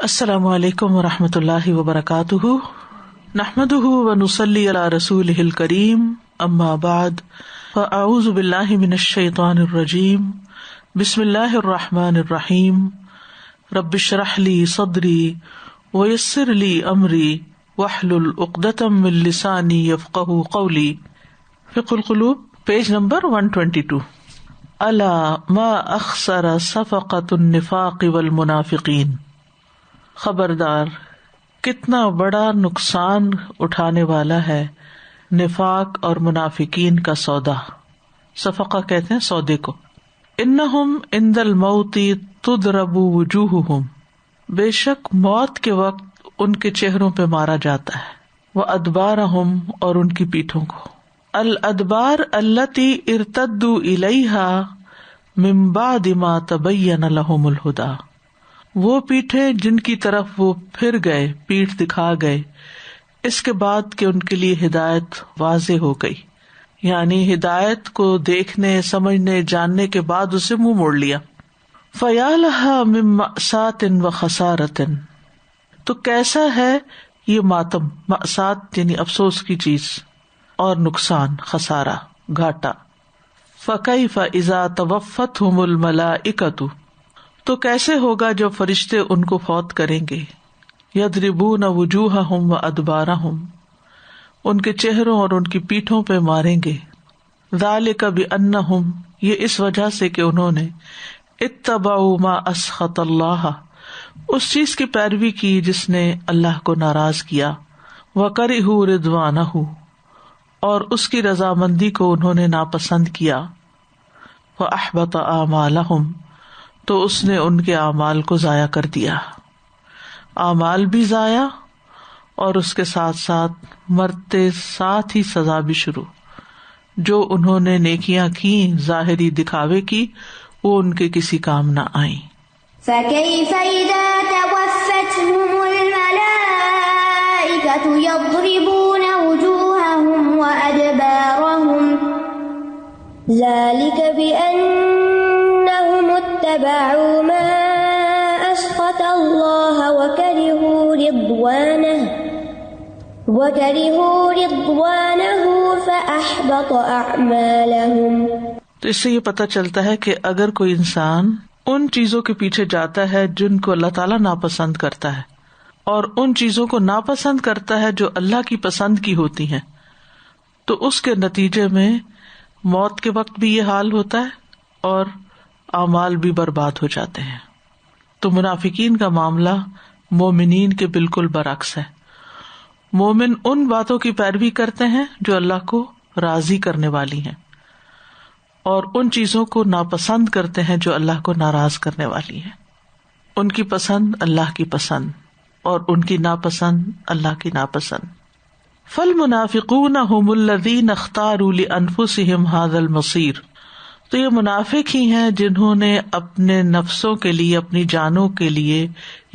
السلام علیکم ورحمۃ اللہ وبرکاتہ، نحمده ونصلی علی رسولہ الکریم، اما بعد فاعوذ باللہ من الشیطان الرجیم، بسم اللہ الرحمن الرحیم، رب اشرح لی صدری ویسر لی امری واحلل عقدۃ من لسانی یفقہوا قولی۔ فقہ القلوب، پیج نمبر 122۔ الا ما اخسر صفقۃ النفاق والمنافقین، خبردار کتنا بڑا نقصان اٹھانے والا ہے نفاق اور منافقین کا سودا۔ صفقہ کہتے ہیں سودے کو۔ انہم عند الموت تضرب وجوہہم، بے شک موت کے وقت ان کے چہروں پہ مارا جاتا ہے، وادبارہم، اور ان کی پیٹھوں کو۔ الادبار التی ارتدوا الیہا من بعد ما تبین لہم الہدی، وہ پیٹھیں جن کی طرف وہ پھر گئے، پیٹھ دکھا گئے اس کے بعد کہ ان کے لیے ہدایت واضح ہو گئی، یعنی ہدایت کو دیکھنے، سمجھنے، جاننے کے بعد اسے منہ موڑ لیا۔ فیا لہا من مأساۃ وخسارۃ، تو کیسا ہے یہ ماتم، مأسات یعنی افسوس کی چیز، اور نقصان، خسارہ، گھاٹا۔ فکیف اذا توفتہم الملائکۃ، تو کیسے ہوگا جب فرشتے ان کو فوت کریں گے۔ یضربون وجوہہم وادبارہم، ان کے چہروں اور ان کی پیٹھوں پہ ماریں گے۔ ذالک بانہم، یہ اس وجہ سے کہ انہوں نے اتبعوا ما اسخط اللہ، اس چیز کی پیروی کی جس نے اللہ کو ناراض کیا، وکرہوا رضوانہ، اور اس کی رضامندی کو انہوں نے ناپسند کیا۔ فاحبط اعمالہم، تو اس نے ان کے اعمال کو ضائع کر دیا، اعمال بھی ضائع اور اس کے ساتھ ساتھ مرتے ساتھ ہی سزا بھی شروع۔ جو انہوں نے نیکیاں کی، ظاہری دکھاوے کی، وہ ان کے کسی کام نہ آئیں۔ فَكَيْفَ إِذَا تَوَفَّتْهُمُ الْمَلَائِكَةُ يَضْرِبُونَ وُجُوهَهُمْ وَأَدْبَارَهُمْ ذَلِكَ بِأَنَّهُمُ اتَّبَعُوا مَا أَسْخَطَ اللَّهَ وَكَرِهُوا رِضْوَانَهُ فَأَحْبَطَ أَعْمَالَهُمْ۔ تو اس سے یہ پتہ چلتا ہے کہ اگر کوئی انسان ان چیزوں کے پیچھے جاتا ہے جن کو اللہ تعالیٰ ناپسند کرتا ہے، اور ان چیزوں کو ناپسند کرتا ہے جو اللہ کی پسند کی ہوتی ہیں، تو اس کے نتیجے میں موت کے وقت بھی یہ حال ہوتا ہے اور اعمال بھی برباد ہو جاتے ہیں۔ تو منافقین کا معاملہ مومنین کے بالکل برعکس ہے۔ مومن ان باتوں کی پیروی کرتے ہیں جو اللہ کو راضی کرنے والی ہیں، اور ان چیزوں کو ناپسند کرتے ہیں جو اللہ کو ناراض کرنے والی ہیں۔ ان کی پسند اللہ کی پسند، اور ان کی ناپسند اللہ کی ناپسند۔ فالمنافقون هم الذین اختاروا لانفسهم هذا المصیر، تو یہ منافق ہی ہیں جنہوں نے اپنے نفسوں کے لیے، اپنی جانوں کے لیے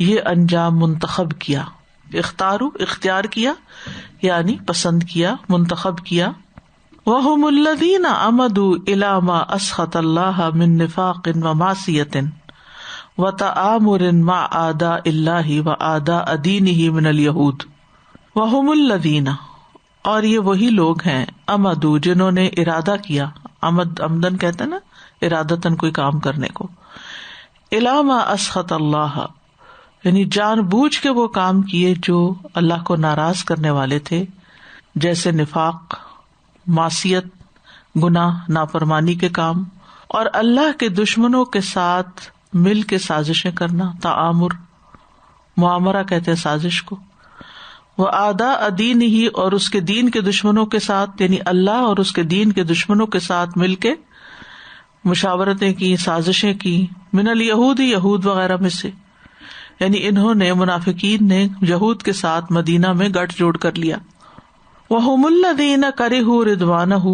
یہ انجام منتخب کیا۔ اختارو، اختیار کیا یعنی پسند کیا، منتخب کیا۔ وَهُمُ الَّذِينَ عَمَدُوا إِلَى مَا أَسْخَطَ اللَّهَ مِن نِّفَاقٍ وَمَعْصِيَةٍ وَتَآمُرٍ مَعَ أَعْدَاءِ اللَّهِ وَأَعْدَاءِ دِينِهِ مِنَ الْيَهُودِ۔ وَهُمُ الَّذِينَ، اور یہ وہی لوگ ہیں، عمدوا، جنہوں نے ارادہ کیا، عمدن کہتے ہیں نا ارادتاً کوئی کام کرنے کو، الی ما اسخط اللہ، یعنی جان بوجھ کے وہ کام کیے جو اللہ کو ناراض کرنے والے تھے، جیسے نفاق، معصیت، گناہ، نافرمانی کے کام، اور اللہ کے دشمنوں کے ساتھ مل کے سازشیں کرنا، تعامر، معامرہ کہتے ہیں سازش کو، وَأَعْدَاءَ دِينِهِ، اور اس کے دین کے دشمنوں کے ساتھ، یعنی اللہ اور اس کے دین کے دشمنوں کے ساتھ مل کے مشاورتیں کی، سازشیں کی، من الیہود، یہود وغیرہ میں سے، یعنی انہوں نے، منافقین نے یہود کے ساتھ مدینہ میں گٹھ جوڑ کر لیا۔ وَهُمُ الَّذِينَ كَرِهُوا رِضْوَانَهُ،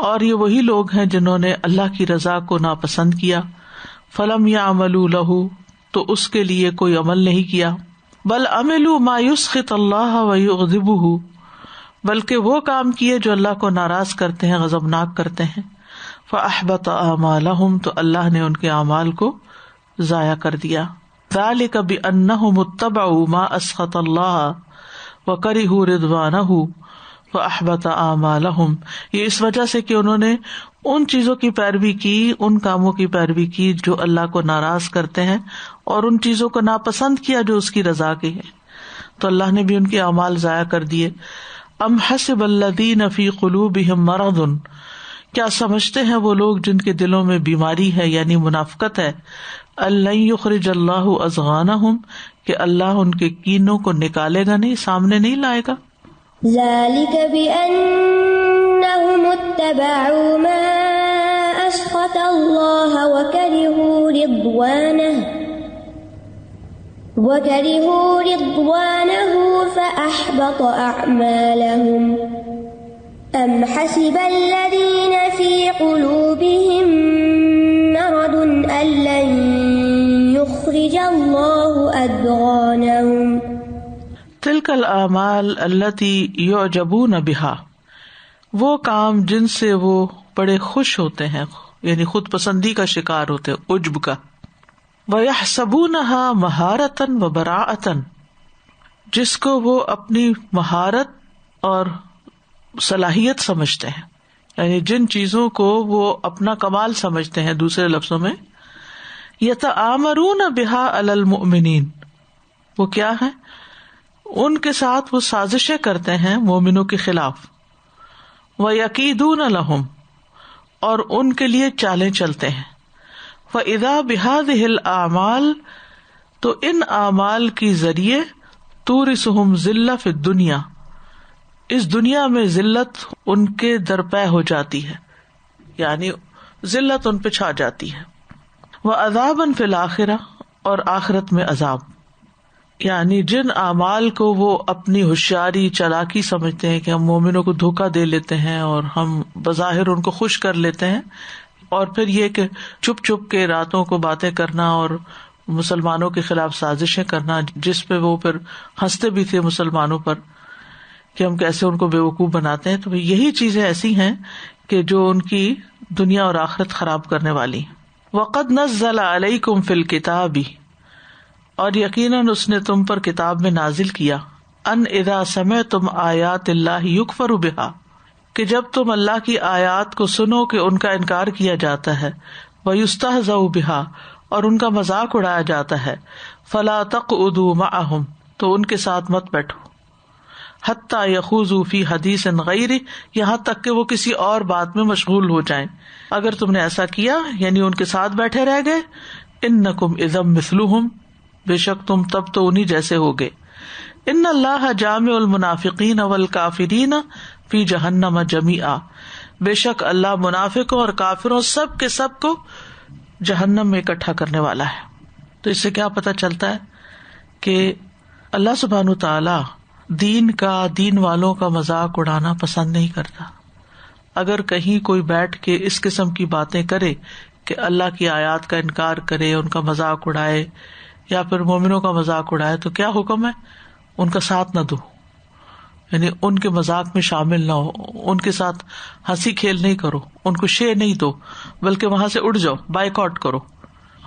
اور یہ وہی لوگ ہیں جنہوں نے اللہ کی رضا کو ناپسند کیا، فَلَمْ يَعْمَلُوا لَهُ، تو اس کے لیے کوئی عمل نہیں کیا، بل عملوا ما يسخط اللہ ويغضبه، بلکہ وہ کام کیے جو اللہ کو ناراض کرتے ہیں، غضبناک کرتے ہیں۔ فاحبط اعمالهم، تو اللہ نے ان کے اعمال کو ضائع کر دیا۔ ذلك بأنهم اتبعوا ما أسخط الله وكرهوا رضوانه فأحبط أعمالهم، یہ اس وجہ سے کہ انہوں نے ان چیزوں کی پیروی کی، ان کاموں کی پیروی کی جو اللہ کو ناراض کرتے ہیں، اور ان چیزوں کو ناپسند کیا جو اس کی رضا کی ہے، تو اللہ نے بھی ان کے اعمال ضائع کر دیے۔ ام حسب الذین فی قلوبہم مرض، کیا سمجھتے ہیں وہ لوگ جن کے دلوں میں بیماری ہے یعنی منافقت ہے، لن یخرج اللہ اضغانہم، کہ اللہ ان کے کینوں کو نکالے گا نہیں، سامنے نہیں لائے گا۔ ذلك بأنهم اتبعوا ما أسخط الله وكرهوا رضوانه فأحبط أعمالهم أم حسب الذين في قلوبهم مرض أن لن يخرج الله أضغانهم تلک الاعمال التي يعجبون بها، وہ کام جن سے وہ بڑے خوش ہوتے ہیں، یعنی خود پسندی کا شکار ہوتے ہیں، عجب کا۔ وَيَحْسَبُونَهَا مَهَارَةً وَبَرَاءَةً، جس کو وہ اپنی مہارت اور صلاحیت سمجھتے ہیں، یعنی جن چیزوں کو وہ اپنا کمال سمجھتے ہیں، دوسرے لفظوں میں يَتَآمَرُونَ بِهَا عَلَى الْمُؤْمِنِينَ، وہ کیا ہے؟ ان کے ساتھ وہ سازشیں کرتے ہیں مومنوں کے خلاف۔ وَيَكِيدُونَ لَهُمْ، اور ان کے لیے چالیں چلتے ہیں۔ فَإِذَا بِهَذِهِ الْأَعْمَالِ، تو ان اعمال کی ذریعے تورثهم ذلہ فی الدنیا، اس دنیا میں ذلت ان کے درپے ہو جاتی ہے، یعنی ذلت ان پہ چھا جاتی ہے۔ وَعَذَابًا فی الْآخِرَةِ، اور آخرت میں عذاب، یعنی جن اعمال کو وہ اپنی ہوشیاری چالاکی سمجھتے ہیں کہ ہم مومنوں کو دھوکہ دے لیتے ہیں اور ہم بظاہر ان کو خوش کر لیتے ہیں، اور پھر یہ کہ چپ چپ کے راتوں کو باتیں کرنا اور مسلمانوں کے خلاف سازشیں کرنا، جس پہ وہ پھر ہنستے بھی تھے مسلمانوں پر کہ ہم کیسے ان کو بیوقوف بناتے ہیں، تو یہی چیزیں ایسی ہیں کہ جو ان کی دنیا اور آخرت خراب کرنے والی ہیں۔ وَقَدْ نَزَّلَ عَلَيْكُمْ فِي الْكِتَابِ، اور یقیناً اس نے تم پر کتاب میں نازل کیا، ان اذا سمعتم آیات اللہ یکفر بہا، کہ جب تم اللہ کی آیات کو سنو کہ ان کا انکار کیا جاتا ہے، ویستہزأ بہا، اور ان کا مذاق اڑایا جاتا ہے، فلا تقعدوا معہم، تو ان کے ساتھ مت بیٹھو، حتی یخوضوا فی حدیث غیرہ، یہاں تک کہ وہ کسی اور بات میں مشغول ہو جائیں۔ اگر تم نے ایسا کیا یعنی ان کے ساتھ بیٹھے رہ گئے، انکم اذا مثلہم، بے شک تم تب تو انہی جیسے ہوگے۔ ان اللہ جامع المنافقین والکافرین فی جہنم جمیعا، بے شک اللہ منافقوں اور کافروں سب کے سب کو جہنم میں اکٹھا کرنے والا ہے۔ تو اس سے کیا پتہ چلتا ہے کہ اللہ سبحانہ وتعالی دین والوں کا مذاق اڑانا پسند نہیں کرتا۔ اگر کہیں کوئی بیٹھ کے اس قسم کی باتیں کرے کہ اللہ کی آیات کا انکار کرے، ان کا مذاق اڑائے یا پھر مومنوں کا مذاق اڑائے، تو کیا حکم ہے؟ ان کا ساتھ نہ دو، یعنی ان کے مذاق میں شامل نہ ہو، ان کے ساتھ ہنسی کھیل نہیں کرو، ان کو شے نہیں دو، بلکہ وہاں سے اڑ جاؤ، بائیکاٹ کرو۔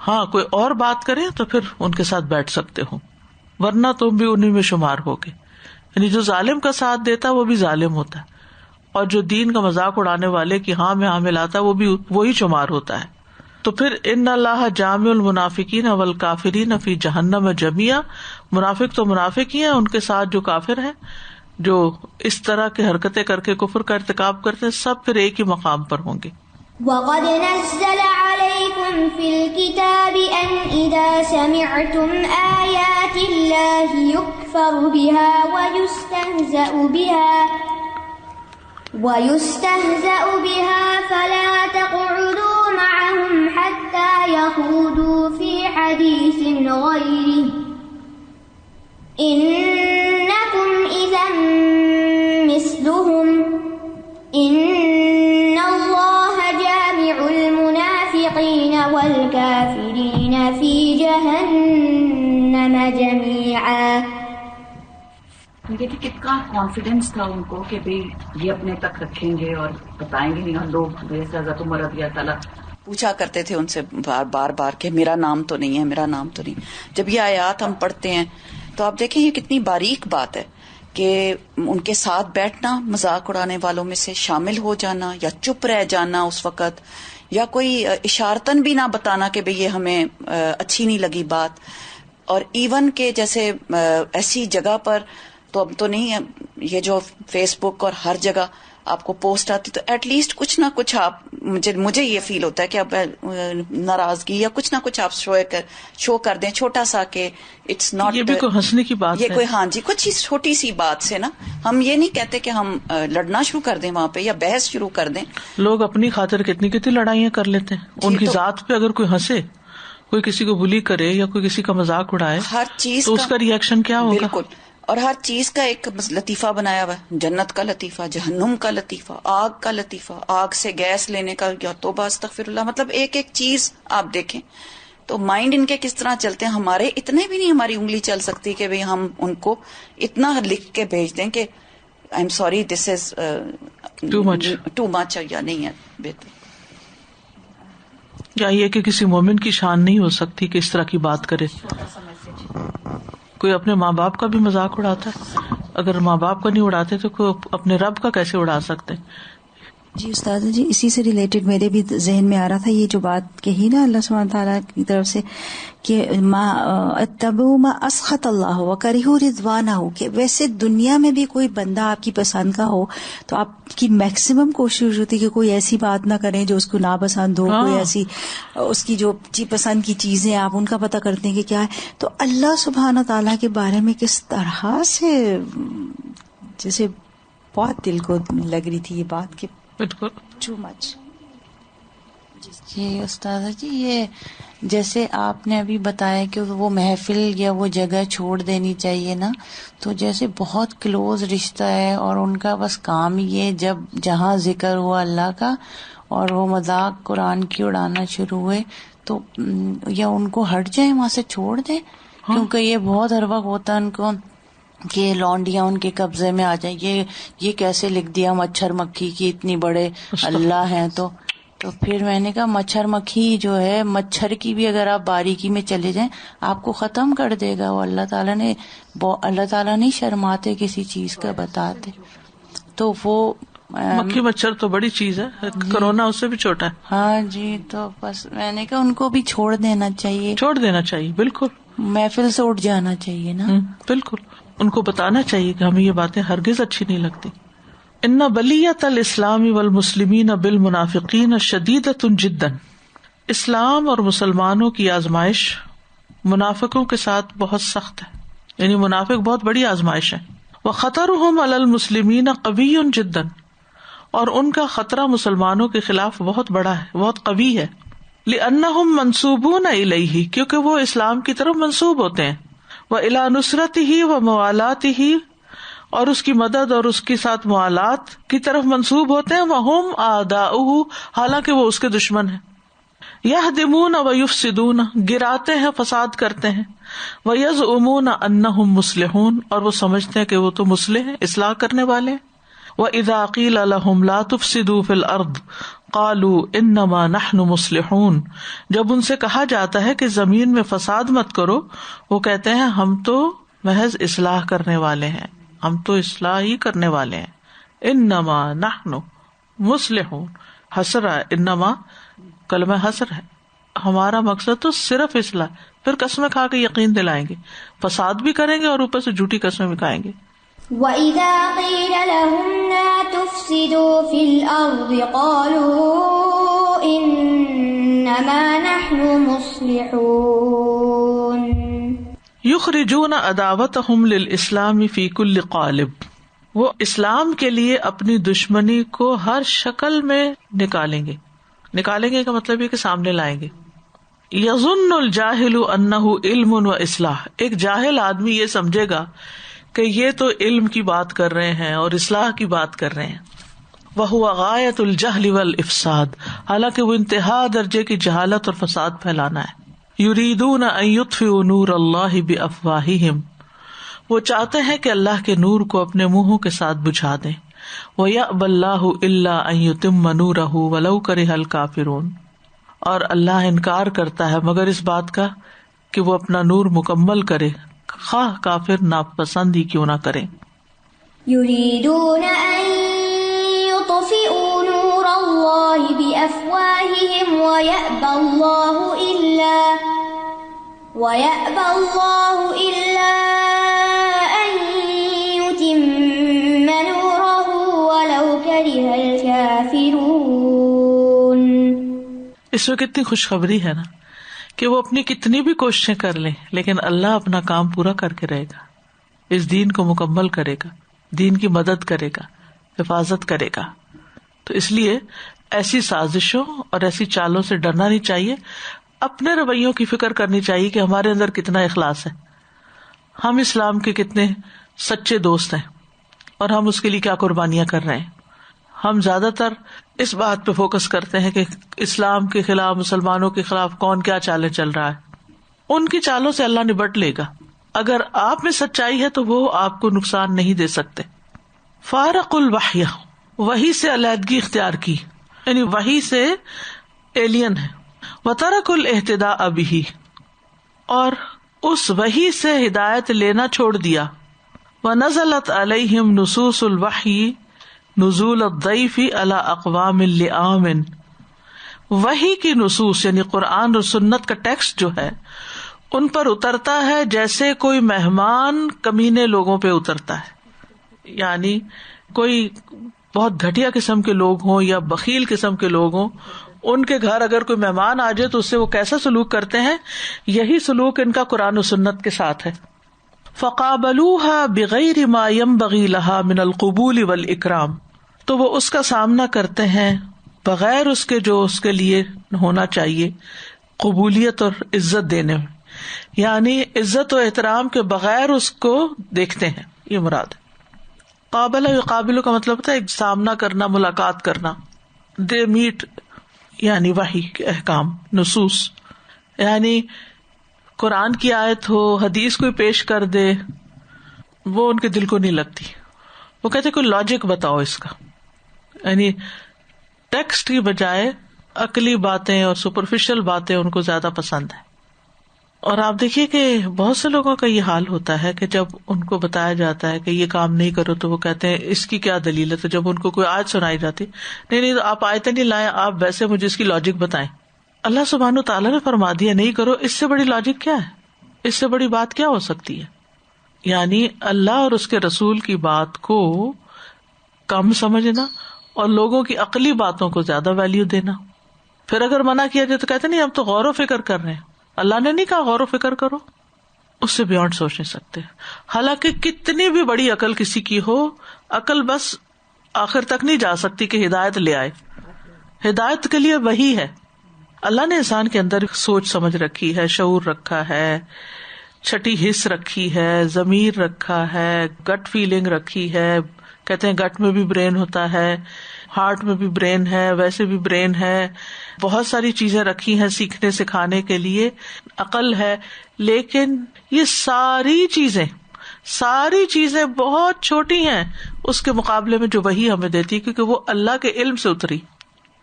ہاں کوئی اور بات کرے تو پھر ان کے ساتھ بیٹھ سکتے ہو، ورنہ تم بھی انہیں میں شمار ہوگے۔ یعنی جو ظالم کا ساتھ دیتا ہے وہ بھی ظالم ہوتا ہے، اور جو دین کا مذاق اڑانے والے کی ہاں میں ہاں ملاتا ہے وہ بھی وہی شمار ہوتا ہے۔ تو پھر ان اللہ جامع المنافقین والکافرین فی جہنم جمیعا، منافق تو منافق ہی ہیں، ان کے ساتھ جو کافر ہیں، جو اس طرح کی حرکتیں کر کے کفر کا ارتکاب کرتے ہیں، سب پھر ایک ہی مقام پر ہوں گے۔ وَقَدْ نَزَّلَ عَلَيْكُمْ فِي الْكِتَابِ أَنْ إِذَا سَمِعْتُمْ آيَاتِ اللَّهِ يُكْفَرُ بِهَا وَيُسْتَهْزَأُ بِهَا فَلَا تَقْعُدُوا مَعَهُمْ حَتَّى يَخُوضُوا فِي حَدِيثٍ غَيْرِهِ إِنَّكُمْ إِذًا مِثْلُهُمْ إِنَّ اللَّهَ جَامِعُ الْمُنَافِقِينَ وَالْكَافِرِينَ فِي جَهَنَّمَ جَمِيعًا۔ دیکھیے کتنا کانفیڈینس تھا ان کو کہ بھئی یہ اپنے تک رکھیں گے اور بتائیں گے نہیں، ہم لوگ جیسے حضرت عمر رضی اللہ تعالیٰ پوچھا کرتے تھے ان سے بار بار کہ میرا نام تو نہیں ہے، میرا نام تو نہیں. جب یہ آیات ہم پڑھتے ہیں تو آپ دیکھیں یہ کتنی باریک بات ہے کہ ان کے ساتھ بیٹھنا، مذاق اڑانے والوں میں سے شامل ہو جانا، یا چپ رہ جانا اس وقت، یا کوئی اشارتاً بھی نہ بتانا کہ بھئی یہ ہمیں اچھی نہیں لگی بات. اور ایون کہ جیسے ایسی جگہ پر تو اب تو نہیں ہے، یہ جو فیس بک اور ہر جگہ آپ کو پوسٹ آتی تو ایٹ لیسٹ کچھ نہ کچھ آپ، مجھے یہ فیل ہوتا ہے کہ اب ناراضگی یا کچھ نہ کچھ آپ شو کر دیں، چھوٹا سا کہ اٹس ناٹ، یہ بھی کوئی ہنسنے کی بات یہ ہے، کوئی ہاں جی کچھ چھوٹی سی بات سے نا. ہم یہ نہیں کہتے کہ ہم لڑنا شروع کر دیں وہاں پہ یا بحث شروع کر دیں. لوگ اپنی خاطر کتنی لڑائیاں کر لیتے ہیں. ان کی ذات پہ اگر کوئی ہنسے، کوئی کسی کو بلی کرے یا کوئی کسی کا مذاق اڑائے ہر چیز تو اس کا ریئیکشن کیا ہوگا؟ بالکل. اور ہر چیز کا ایک لطیفہ بنایا ہوا ہے، جنت کا لطیفہ، جہنم کا لطیفہ، آگ کا لطیفہ، آگ سے گیس لینے کا، یا توبہ استغفر اللہ، مطلب ایک ایک چیز آپ دیکھیں. تو مائنڈ ان کے کس طرح چلتے ہیں. ہمارے اتنے بھی نہیں ہماری انگلی چل سکتی کہ بھئی ہم ان کو اتنا لکھ کے بھیج دیں کہ I am sorry this is too much, یا نہیں ہے بہتر. یا یہ کہ کسی مومن کی شان نہیں ہو سکتی کہ اس طرح کی بات کرے. کوئی اپنے ماں باپ کا بھی مذاق اڑاتا ہے، اگر ماں باپ کا نہیں اڑاتے تو کوئی اپنے رب کا کیسے اڑا سکتے؟ جی استاد جی، اسی سے ریلیٹڈ میرے بھی ذہن میں آ رہا تھا یہ جو بات کہی نا اللہ سبحانہ تعالیٰ کی طرف سے کہ اتبعوا ما اسخط اللہ وکرہوا رضوانہ، کہ ویسے دنیا میں بھی کوئی بندہ آپ کی پسند کا ہو تو آپ کی میکسیمم کوشش ہوتی ہے کہ کوئی ایسی بات نہ کریں جو اس کو ناپسند ہو، کوئی ایسی اس کی جو پسند کی چیزیں آپ ان کا پتہ کرتے ہیں کہ کیا ہے. تو اللہ سبحانہ تعالیٰ کے بارے میں کس طرح سے جیسے بہت دل کو لگ رہی تھی یہ بات کہ بالکل ٹو مچ. جی استاذہ جی، یہ جیسے آپ نے ابھی بتایا کہ وہ محفل یا وہ جگہ چھوڑ دینی چاہیے نا، تو جیسے بہت کلوز رشتہ ہے اور ان کا بس کام یہ جب جہاں ذکر ہوا اللہ کا اور وہ مذاق قرآن کی اڑانا شروع ہوئے تو یا ان کو ہٹ جائیں، وہاں سے چھوڑ دیں. کیونکہ یہ بہت ہر وقت ہوتا ہے ان کو کہ لونڈیاں ان کے قبضے میں آ جائیں. یہ کیسے لکھ دیا مچھر مکھی کی اتنی بڑے اللہ ہیں. تو پھر میں نے کہا مچھر مکھی جو ہے، مچھر کی بھی اگر آپ باریکی میں چلے جائیں آپ کو ختم کر دے گا. وہ اللہ تعالیٰ نہیں شرماتے کسی چیز کا بتاتے. تو وہ مکھی مچھر تو بڑی چیز ہے، کرونا اس سے بھی چھوٹا ہے. ہاں جی، تو بس میں نے کہا ان کو بھی چھوڑ دینا چاہیے، بالکل محفل سے اٹھ جانا چاہیے نا. بالکل ان کو بتانا چاہیے کہ ہمیں یہ باتیں ہرگز اچھی نہیں لگتی. ان بلیۃ الاسلام والمسلمین بالمنافقین شدیدۃ جدا، اسلام اور مسلمانوں کی آزمائش منافقوں کے ساتھ بہت سخت ہے، یعنی منافق بہت بڑی آزمائش ہے. وخطرهم علی المسلمین قوی جدا، اور ان کا خطرہ مسلمانوں کے خلاف بہت بڑا ہے، بہت قوی ہے. لأنہم منسوبون الیہ، کیونکہ وہ اسلام کی طرف منسوب ہوتے ہیں. وإلی نصرتہ وموالاتہ، اور اس کی مدد اور اس کے ساتھ موالات کی طرف منسوب ہوتے ہیں. وہم اعداؤہ، حالانکہ وہ اس کے دشمن ہیں. یہدمون ویفسدون، گراتے ہیں، فساد کرتے ہیں. ویزعمون انہم مصلحون، اور وہ سمجھتے ہیں کہ وہ تو مصلح ہیں، اصلاح کرنے والے ہیں. وَإِذَا قِيلَ لَهُمْ لَا تُفْسِدُوا فِي الْأَرْضِ قَالُوا إِنَّمَا نَحْنُ مُصْلِحُونَ، جب ان سے کہا جاتا ہے کہ زمین میں فساد مت کرو، وہ کہتے ہیں ہم تو محض اصلاح کرنے والے ہیں، ہم تو اصلاح ہی کرنے والے ہیں. انما نحن مصلحون، حسر ہے، انما کلمہ حسر ہے، ہمارا مقصد تو صرف اصلاح. پھر قسمیں کھا کے یقین دلائیں گے، فساد بھی کریں گے اور اوپر سے جھوٹی قسمیں بھی کھائیں گے. وَإِذَا قِيلَ لَهُمْ لَا تُفْسِدُوا فِي الْأَرْضِ قَالُوا إِنَّمَا نَحْنُ مُصْلِحُونَ. یخرجون عداوتہم للاسلام فی کل قالب، وہ اسلام کے لیے اپنی دشمنی کو ہر شکل میں نکالیں گے. نکالیں گے کا مطلب یہ کہ سامنے لائیں گے. یظن الجاہل انہ علم و اصلاح، ایک جاہل آدمی یہ سمجھے گا کہ یہ تو علم کی بات کر رہے ہیں اور اصلاح کی بات کر رہے ہیں. وہو غایۃ الجہل والافساد، حالانکہ وہ انتہا درجے کی جہالت اور فساد پھیلانا ہے. یریدون ان یطفئوا نور اللہ بافواہہم، وہ چاہتے ہیں کہ اللہ کے نور کو اپنے منہوں کے ساتھ بجھا دیں. وَيَأْبَى اللَّهُ إِلَّا أَن يُتِمَّ نُورَهُ وَلَوْ كَرِهَ الْكَافِرُونَ، اور اللہ انکار کرتا ہے مگر اس بات کا کہ وہ اپنا نور مکمل کرے، خواہ کافر ناپسند ہی کیوں نہ کریں۔ يريدون أن يطفئوا نور الله بأفواههم ويأبى الله إلا أن يتم نوره ولو كره الكافرون۔ اس میں کتنی خوشخبری ہے نا کہ وہ اپنی کتنی بھی کوششیں کر لیں لیکن اللہ اپنا کام پورا کر کے رہے گا، اس دین کو مکمل کرے گا، دین کی مدد کرے گا، حفاظت کرے گا۔ تو اس لیے ایسی سازشوں اور ایسی چالوں سے ڈرنا نہیں چاہیے، اپنے رویوں کی فکر کرنی چاہیے کہ ہمارے اندر کتنا اخلاص ہے، ہم اسلام کے کتنے سچے دوست ہیں اور ہم اس کے لیے کیا قربانیاں کر رہے ہیں۔ ہم زیادہ تر اس بات پہ فوکس کرتے ہیں کہ اسلام کے خلاف، مسلمانوں کے خلاف کون کیا چالیں چل رہا ہے، ان کی چالوں سے اللہ نبٹ لے گا۔ اگر آپ میں سچائی ہے تو وہ آپ کو نقصان نہیں دے سکتے۔ فارق الوحی، وحی سے علیحدگی اختیار کی، یعنی وحی سے ایلین ہے۔ وترک الاہتداء بہ، اور اس وحی سے ہدایت لینا چھوڑ دیا۔ ونزلت علیہم نصوص الوحی نزول الضیف علی اقوام لعام، وحی کی نصوص یعنی قرآن اور سنت کا ٹیکسٹ جو ہے ان پر اترتا ہے جیسے کوئی مہمان کمینے لوگوں پہ اترتا ہے، یعنی کوئی بہت گھٹیا قسم کے لوگ ہوں یا بخیل قسم کے لوگ ہوں، ان کے گھر اگر کوئی مہمان آ جائے تو اس سے وہ کیسا سلوک کرتے ہیں، یہی سلوک ان کا قرآن و سنت کے ساتھ ہے۔ فقابلوها بغیر ما ينبغي لها من القبول والاکرام، تو وہ اس کا سامنا کرتے ہیں بغیر اس کے جو اس کے لیے ہونا چاہیے، قبولیت اور عزت دینے میں، یعنی عزت و احترام کے بغیر اس کو دیکھتے ہیں، یہ مراد ہے۔ قابل یقابل کا مطلب ہوتا ہے ایک سامنا کرنا، ملاقات کرنا۔ دے میٹ یعنی وحی کے احکام، نصوص، یعنی قرآن کی آیت ہو، حدیث کوئی پیش کر دے، وہ ان کے دل کو نہیں لگتی، وہ کہتے کوئی لاجک بتاؤ اس کا، یعنی ٹیکسٹ کی بجائے عقلی باتیں اور سپرفیشل باتیں ان کو زیادہ پسند ہیں۔ اور آپ دیکھیے کہ بہت سے لوگوں کا یہ حال ہوتا ہے کہ جب ان کو بتایا جاتا ہے کہ یہ کام نہیں کرو تو وہ کہتے ہیں اس کی کیا دلیل ہے، تو جب ان کو کوئی آیت سنائی جاتی، نہیں آپ آیتیں نہیں لائیں، آپ ویسے مجھے اس کی لاجک بتائیں۔ اللہ سبحانہ تعالیٰ نے فرما دیا نہیں کرو، اس سے بڑی لاجک کیا ہے، اس سے بڑی بات کیا ہو سکتی ہے؟ یعنی اللہ اور اس کے رسول کی بات کو کم سمجھنا اور لوگوں کی عقلی باتوں کو زیادہ ویلیو دینا۔ پھر اگر منع کیا جائے تو کہتے نہیں ہم تو غور و فکر کر رہے ہیں، اللہ نے نہیں کہا غور و فکر کرو، اس سے بیونڈ سوچ نہیں سکتے۔ حالانکہ کتنی بھی بڑی عقل کسی کی ہو، عقل بس آخر تک نہیں جا سکتی کہ ہدایت لے آئے، ہدایت کے لیے وہی ہے۔ اللہ نے انسان کے اندر سوچ سمجھ رکھی ہے، شعور رکھا ہے، چھٹی حس رکھی ہے، ضمیر رکھا ہے، گٹ فیلنگ رکھی ہے، کہتے ہیں گٹ میں بھی برین ہوتا ہے، ہارٹ میں بھی برین ہے، ویسے بھی برین ہے، بہت ساری چیزیں رکھی ہیں سیکھنے سکھانے کے لیے، عقل ہے، لیکن یہ ساری چیزیں بہت چھوٹی ہیں اس کے مقابلے میں جو وحی ہمیں دیتی ہے، کیونکہ وہ اللہ کے علم سے اتری۔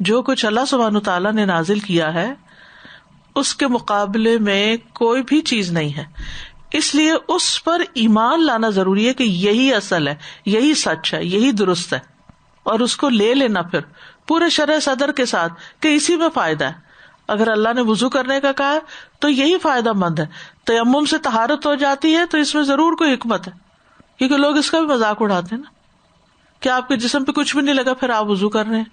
جو کچھ اللہ سبحانہ تعالیٰ نے نازل کیا ہے اس کے مقابلے میں کوئی بھی چیز نہیں ہے، اس لیے اس پر ایمان لانا ضروری ہے کہ یہی اصل ہے، یہی سچ ہے، یہی درست ہے، اور اس کو لے لینا پھر پورے شرح صدر کے ساتھ کہ اسی میں فائدہ ہے۔ اگر اللہ نے وضو کرنے کا کہا تو یہی فائدہ مند ہے، تیمم سے طہارت ہو جاتی ہے تو اس میں ضرور کوئی حکمت ہے، کیونکہ لوگ اس کا بھی مذاق اڑاتے ہیں نا کہ آپ کے جسم پہ کچھ بھی نہیں لگا پھر آپ وضو کر رہے ہیں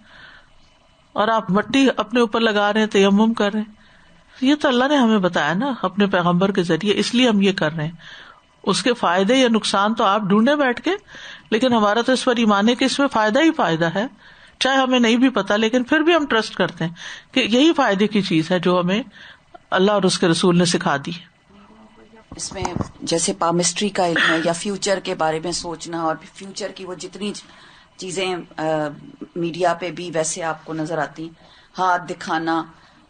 اور آپ مٹی اپنے اوپر لگا رہے ہیں، تیمم کر رہے ہیں۔ یہ تو اللہ نے ہمیں بتایا نا اپنے پیغمبر کے ذریعے، اس لیے ہم یہ کر رہے ہیں۔ اس کے فائدے یا نقصان تو آپ ڈھونڈے بیٹھ کے، لیکن ہمارا تو اس پر ایمان ہے کہ اس میں فائدہ ہی فائدہ ہے، چاہے ہمیں نہیں بھی پتا، لیکن پھر بھی ہم ٹرسٹ کرتے ہیں کہ یہی فائدے کی چیز ہے جو ہمیں اللہ اور اس کے رسول نے سکھا دی۔ اس میں جیسے پامسٹری کا علم ہے یا فیوچر کے بارے میں سوچنا، اور فیوچر کی وہ جتنی چیزیں میڈیا پہ بھی ویسے آپ کو نظر آتی، ہاتھ دکھانا،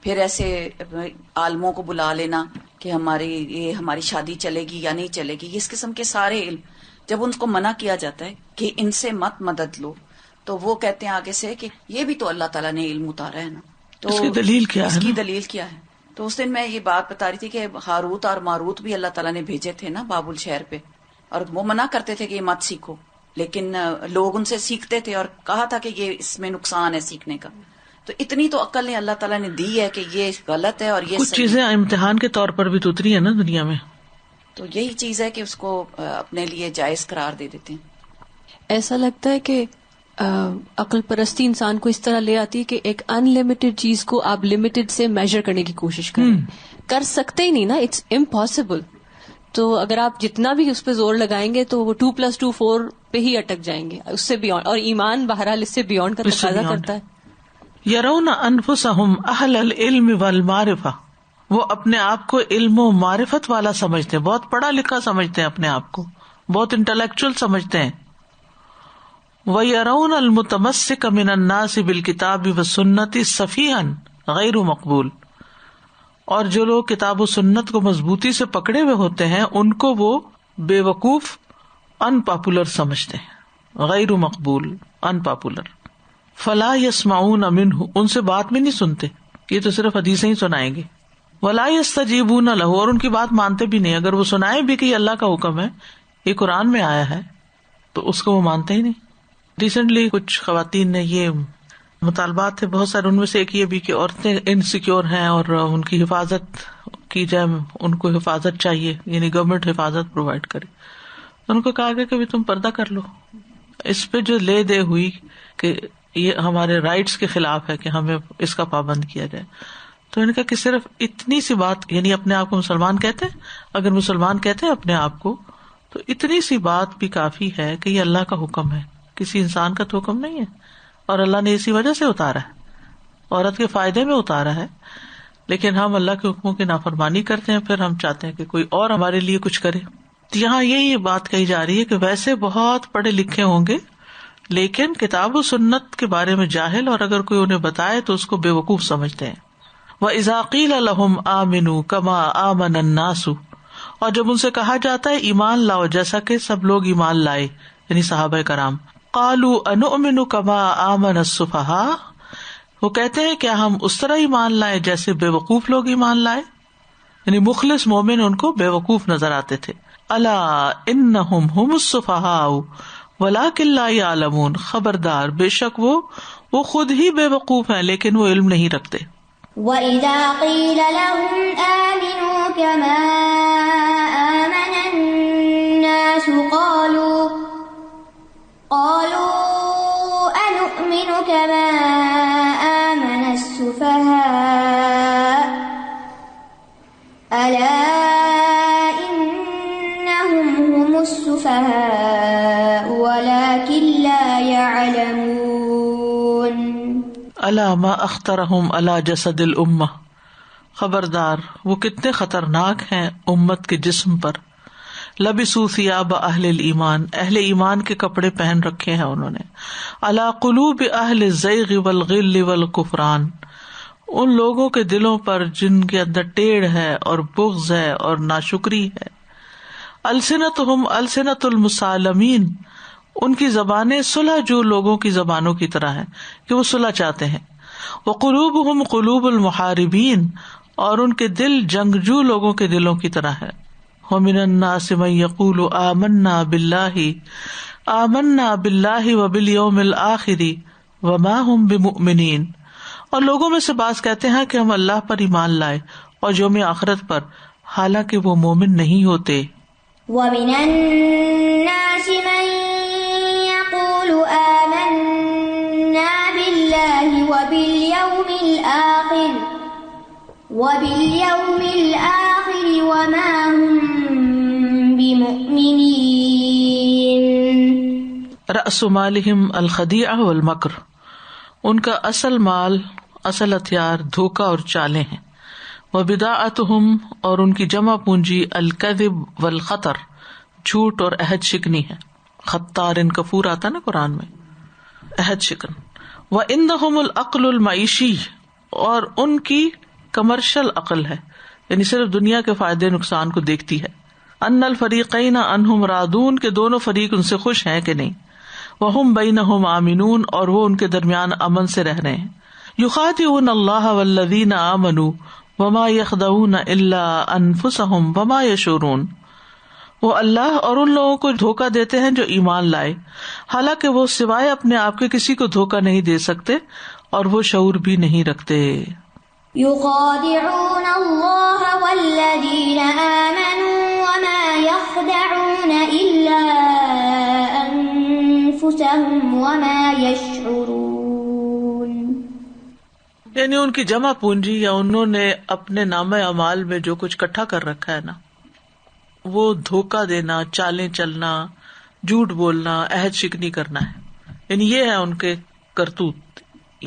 پھر ایسے عالموں کو بلا لینا کہ ہماری شادی چلے گی یا نہیں چلے گی، اس قسم کے سارے علم جب ان کو منع کیا جاتا ہے کہ ان سے مت مدد لو، تو وہ کہتے ہیں آگے سے کہ یہ بھی تو اللہ تعالیٰ نے علم اتارا ہے نا، تو اس کی دلیل کیا ہے؟ اس کی دلیل کیا ہے؟ تو اس دن میں یہ بات بتا رہی تھی کہ ہاروت اور ماروت بھی اللہ تعالیٰ نے بھیجے تھے نا بابل شہر پہ، اور وہ منع کرتے تھے کہ یہ مت سیکھو، لیکن لوگ ان سے سیکھتے تھے اور کہا تھا کہ یہ اس میں نقصان ہے سیکھنے کا. تو اتنی تو عقل نے اللہ تعالیٰ نے دی ہے کہ یہ غلط ہے اور یہ کچھ چیزیں امتحان کے طور پر بھی تو اتری ہے نا دنیا میں. تو یہی چیز ہے کہ اس کو اپنے لیے جائز قرار دے دیتے ہیں. ایسا لگتا ہے کہ عقل پرستی انسان کو اس طرح لے آتی ہے کہ ایک ان لمیٹڈ چیز کو آپ لمیٹڈ سے میجر کرنے کی کوشش کریں. کر سکتے ہی نہیں نا، اٹس امپاسبل. تو اگر آپ جتنا بھی اس پہ زور لگائیں گے تو وہ 2+2 4 پہ ہی اٹک جائیں گے، اس سے بیونڈ. اور ایمان بہرحال اس سے بیونڈ کا تقاضا کرتا ہے. یرون انفسہم اہل العلم والمعرفہ، وہ اپنے آپ کو علم و معرفت والا سمجھتے ہیں، بہت پڑھا لکھا سمجھتے ہیں اپنے آپ کو، بہت انٹلیکچوئل سمجھتے ہیں. وَيَرَوْنَ الْمُتَمَسِّكَ مِنَ النَّاسِ بِالْكِتَابِ وَالسُّنَّةِ صَفِيحًا غَيْرُ مقبول، اور جو لوگ کتاب و سنت کو مضبوطی سے پکڑے ہوئے ہوتے ہیں ان کو وہ بے وقوف، ان پاپولر سمجھتے ہیں، غیر مقبول، ان پاپولر. فلا يسمعون منہ، ان سے بات بھی نہیں سنتے، یہ تو صرف حدیثیں ہی سنائیں گے. ولا يستجیبون لہ، اور ان کی بات مانتے بھی نہیں. اگر وہ سنائے بھی کہ یہ اللہ کا حکم ہے، یہ قرآن میں آیا ہے، تو اس کو وہ مانتے ہی نہیں. ریسنٹلی کچھ خواتین نے یہ مطالبات تھے بہت سارے، ان میں سے ایک یہ بھی کہ عورتیں انسیکیور ہیں اور ان کی حفاظت کی جائے، ان کو حفاظت چاہیے، یعنی گورنمنٹ حفاظت پرووائڈ کرے. ان کو کہا گیا کہ تم پردہ کر لو. اس پہ جو لے دے ہوئی کہ یہ ہمارے رائٹس کے خلاف ہے کہ ہمیں اس کا پابند کیا جائے. تو انہوں نے کہا کہ صرف اتنی سی بات، یعنی اپنے آپ کو مسلمان کہتے ہیں، اگر مسلمان کہتے ہیں اپنے آپ کو، تو اتنی سی بات بھی کافی ہے کہ یہ اللہ کا حکم ہے، کسی انسان کا تو حکم نہیں ہے، اور اللہ نے اسی وجہ سے اتارا ہے، عورت کے فائدے میں اتارا ہے. لیکن ہم اللہ کے حکموں کی نافرمانی کرتے ہیں، پھر ہم چاہتے ہیں کہ کوئی اور ہمارے لیے کچھ کرے. یہاں یہی بات کہی جا رہی ہے کہ ویسے بہت پڑھے لکھے ہوں گے لیکن کتاب و سنت کے بارے میں جاہل، اور اگر کوئی انہیں بتائے تو اس کو بے وقوف سمجھتے ہیں. وَإِذَا قِيلَ لَهُمْ آمِنُوا كَمَا آمَنَ النَّاسُ، اور جب ان سے کہا جاتا ہے ایمان لاؤ جیسا کہ سب لوگ ایمان لائے، یعنی صحابہ کرام. قَالُوا أَنُؤْمِنُ كَمَا آمَنَ السُّفَهَاءُ، وہ کہتے ہیں کیا ہم اس طرح ایمان لائے جیسے بے وقوف لوگ ایمان لائے، یعنی مخلص مومن ان کو بے وقوف نظر آتے تھے. الا انہم ہم السفہاء ولکن لا یعلمون، خبردار بے شک وہ خود ہی بے وقوف ہیں لیکن وہ علم نہیں رکھتے. وَإِذَا قِيلَ لَهُمْ آمِنُوا كَمَا آمَنَ النَّاسُ قَالُوا أَنُؤْمِنُ كَمَا آمَنَ السُّفَهَاءُ أَلَا إِنَّهُمْ هُمُ السُّفَهَاءُ وَلَكِنْ لَا يَعْلَمُونَ. الا ما اخطرهم على جسد الامہ، خبردار وہ کتنے خطرناک ہیں امت کے جسم پر. لبسوا ثیاب اہل الایمان، اہل ایمان کے کپڑے پہن رکھے ہیں انہوں نے. علی قلوب اہل الزیغ والغل والکفران، ان لوگوں کے دلوں پر جن کے اندر ٹیڑھ ہے اور بغض ہے اور ناشکری ہے. السنتہم السنت المسالمین، ان کی زبانیں صلح جو لوگوں کی زبانوں کی طرح ہیں کہ وہ صلح چاہتے ہیں. وقلوبہم قلوب المحاربین، اور ان کے دل جنگجو لوگوں کے دلوں کی طرح ہے. ومن الناس من یقول آمنا باللہ وبالیوم الآخر وما هم بمؤمنین، اور لوگوں میں سے بعض کہتے ہیں کہ ہم اللہ پر ایمان لائے اور یوم آخرت پر، حالانکہ وہ مومن نہیں ہوتے. وَمِنَ النَّاسِ مَن يَقُولُ آمَنَّا بِاللَّهِ وَبِالْيَوْمِ الْآخِرِ وَمَا هُمْ بِمُؤْمِنِينَ. رأس مالہم الخدیعہ والمکر، ان کا اصل مال، اصل ہتھیار دھوکہ اور چالیں ہیں. وبداعتہم، اور ان کی جمع پونجی الکذب والخطر، جھوٹ اور عہد شکنی ہے. خطار ان کفور آتا نا قرآن میں، عہد شکن. وعندہم العقل المعیشی، اور ان کی کمرشل عقل ہے، یعنی صرف دنیا کے فائدے نقصان کو دیکھتی ہے. ان الفریقین عنہم راضون، کہ دونوں فریق ان سے خوش ہیں کہ نہیں. وہم بینہم آمنون، اور وہ ان کے درمیان امن سے رہ رہے ہیں. یخادعون اللہ والذین آمنوا وما یخدعون الا انفسهم وما یشعرون. وہ اللہ اور ان لوگوں کو دھوکہ دیتے ہیں جو ایمان لائے، حالانکہ وہ سوائے اپنے آپ کے کسی کو دھوکہ نہیں دے سکتے اور وہ شعور بھی نہیں رکھتے. يخادعون اللہ والذین آمنوا وما يخدعون الا انفسهم وما يشعرون. یعنی ان کی جمع پونجی یا انہوں نے اپنے نامہ اعمال میں جو کچھ اکٹھا کر رکھا ہے نا، وہ دھوکہ دینا، چالیں چلنا، جھوٹ بولنا، عہد شکنی کرنا ہے. یعنی یہ ہے ان کے کرتوت،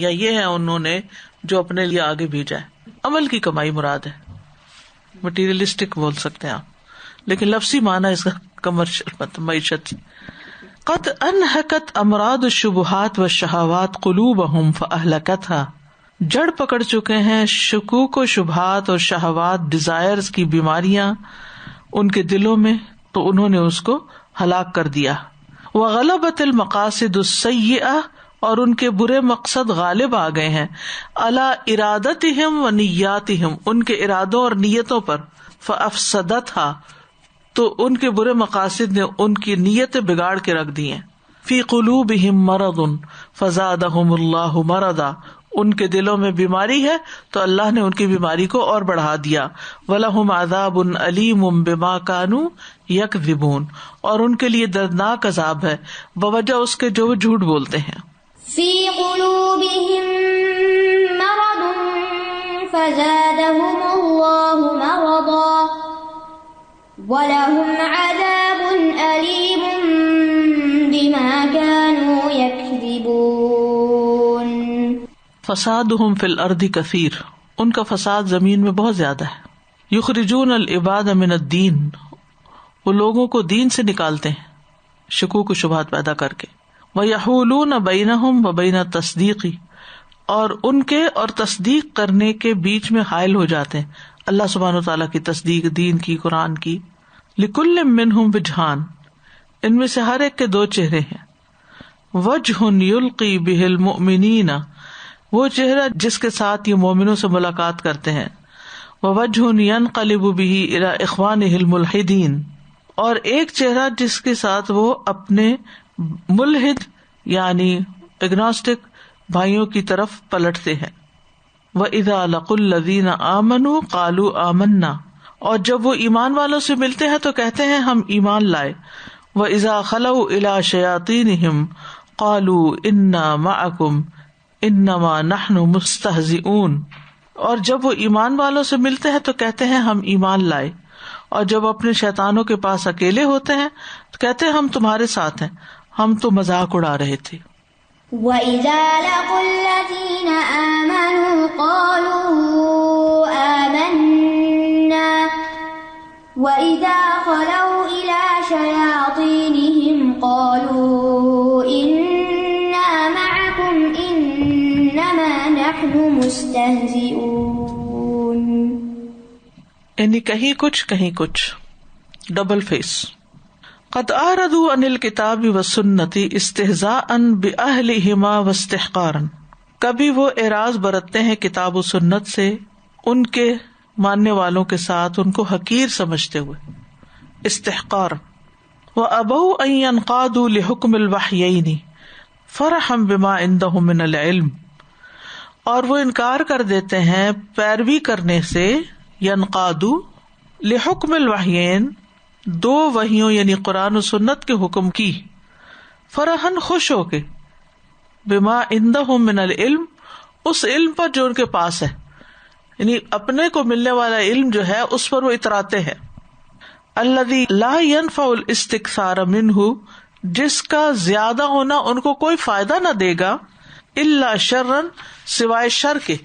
یا یہ ہے انہوں نے جو اپنے لیے آگے بھیجا ہے. عمل کی کمائی مراد ہے، مٹیریلسٹک بول سکتے ہیں آپ، لیکن لفظی معنی اس کا کمرشل معیشت. قد انحکت امراض الشبہات والشہوات قلوبہم فاہلکتھا، جڑ پکڑ چکے ہیں شکوک و شبہات اور شہوات، ڈیزائرز کی بیماریاں ان کے دلوں میں، تو انہوں نے اس کو ہلاک کر دیا. وغلبت المقاصد السیئہ، اور ان کے برے مقصد غالب آ گئے ہیں، علی ارادتہم و نیاتہم، ان کے ارادوں اور نیتوں پر. فافسدتھا، تو ان کے برے مقاصد نے ان کی نیتیں بگاڑ کے رکھ دی ہیں. فی قلوبہم مرض فزادہم اللہ مرضا، ان کے دلوں میں بیماری ہے تو اللہ نے ان کی بیماری کو اور بڑھا دیا. وَلَهُمْ عَذَابٌ عَلِيمٌ بِمَا كَانُوا يَكْذِبُونَ، اور ان کے لیے دردناک عذاب ہے بوجہ اس کے جو وہ جھوٹ بولتے ہیں. فی قلوبہم مرض فزادہم اللہ مرضا وَلَهُمْ عَذَابٌ عَلِيمٌ بِمَا كَانُوا يَكْذِبُونَ. فسادہم فی الارض کثیر، ان کا فساد زمین میں بہت زیادہ ہے. یخرجون العباد من الدین، وہ لوگوں کو دین سے نکالتے ہیں شکوک و شبہات پیدا کر کے. ویحولون بینہم وبین التصدیق، اور ان کے اور تصدیق کرنے کے بیچ میں حائل ہو جاتے ہیں، اللہ سبحانہ وتعالیٰ کی تصدیق، دین کی، قرآن کی. لکل منہم وجہان، ان میں سے ہر ایک کے دو چہرے ہیں. وجہ یلقی بہ المؤمنین، وہ چہرہ جس کے ساتھ یہ مومنوں سے ملاقات کرتے ہیں. ووجہ ینقلب بہ الی اخوانہ الملحدین، اور ایک چہرہ جس کے ساتھ وہ اپنے ملحد یعنی اگنوسٹک بھائیوں کی طرف پلٹتے ہیں. وَإِذَا لَقُوا الَّذِينَ آمَنُوا قَالُوا آمَنَّا، اور جب وہ ایمان والوں سے ملتے ہیں تو کہتے ہیں ہم ایمان لائے. وَإِذَا خَلَوْا إِلَىٰ شَيَاطِينِهِمْ قَالُوا إِنَّا مَعَكُمْ إِنَّمَا نَحْنُ مُسْتَهْزِئُونَ، اور جب وہ ایمان والوں سے ملتے ہیں تو کہتے ہیں ہم ایمان لائے، اور جب اپنے شیطانوں کے پاس اکیلے ہوتے ہیں تو کہتے ہیں ہم تمہارے ساتھ ہیں، ہم تو مذاق اڑا رہے تھے. وَإِذَا لَقُوا الَّذِينَ آمَنُوا قَالُوا آمَنَّا وَإِذَا خَلَوْا إِلَىٰ شَيَاطِينِهِمْ قَالُوا إِنَّا مَعَكُمْ إِنَّمَا نَحْنُ مُسْتَهْزِئُونَ. یعنی کہیں کچھ ڈبل فیس. قد اعرضوا عن الکتاب والسنۃ استہزاء باہلہما واستحقارا، کبھی وہ اعراض برتتے ہیں کتاب و سنت سے ان کے ماننے والوں کے ساتھ ان کو حقیر سمجھتے ہوئے، استحقارا. وابوا ان ينقادوا لحکم الوحیین فرحا بما عندهم من العلم، اور وہ انکار کر دیتے ہیں پیروی کرنے سے، ینقادوا لحکم الوحیین، دو وحیوں یعنی قرآن و سنت کے حکم کی، فرحن خوش ہو کے، بما عندهم من العلم، اس علم پر جو ان کے پاس ہے، یعنی اپنے کو ملنے والا علم جو ہے اس پر وہ اتراتے ہیں. الذی لا ينفع الاستکثار منہ، جس کا زیادہ ہونا ان کو کوئی فائدہ نہ دے گا، الا شرا، سوائے شر کے،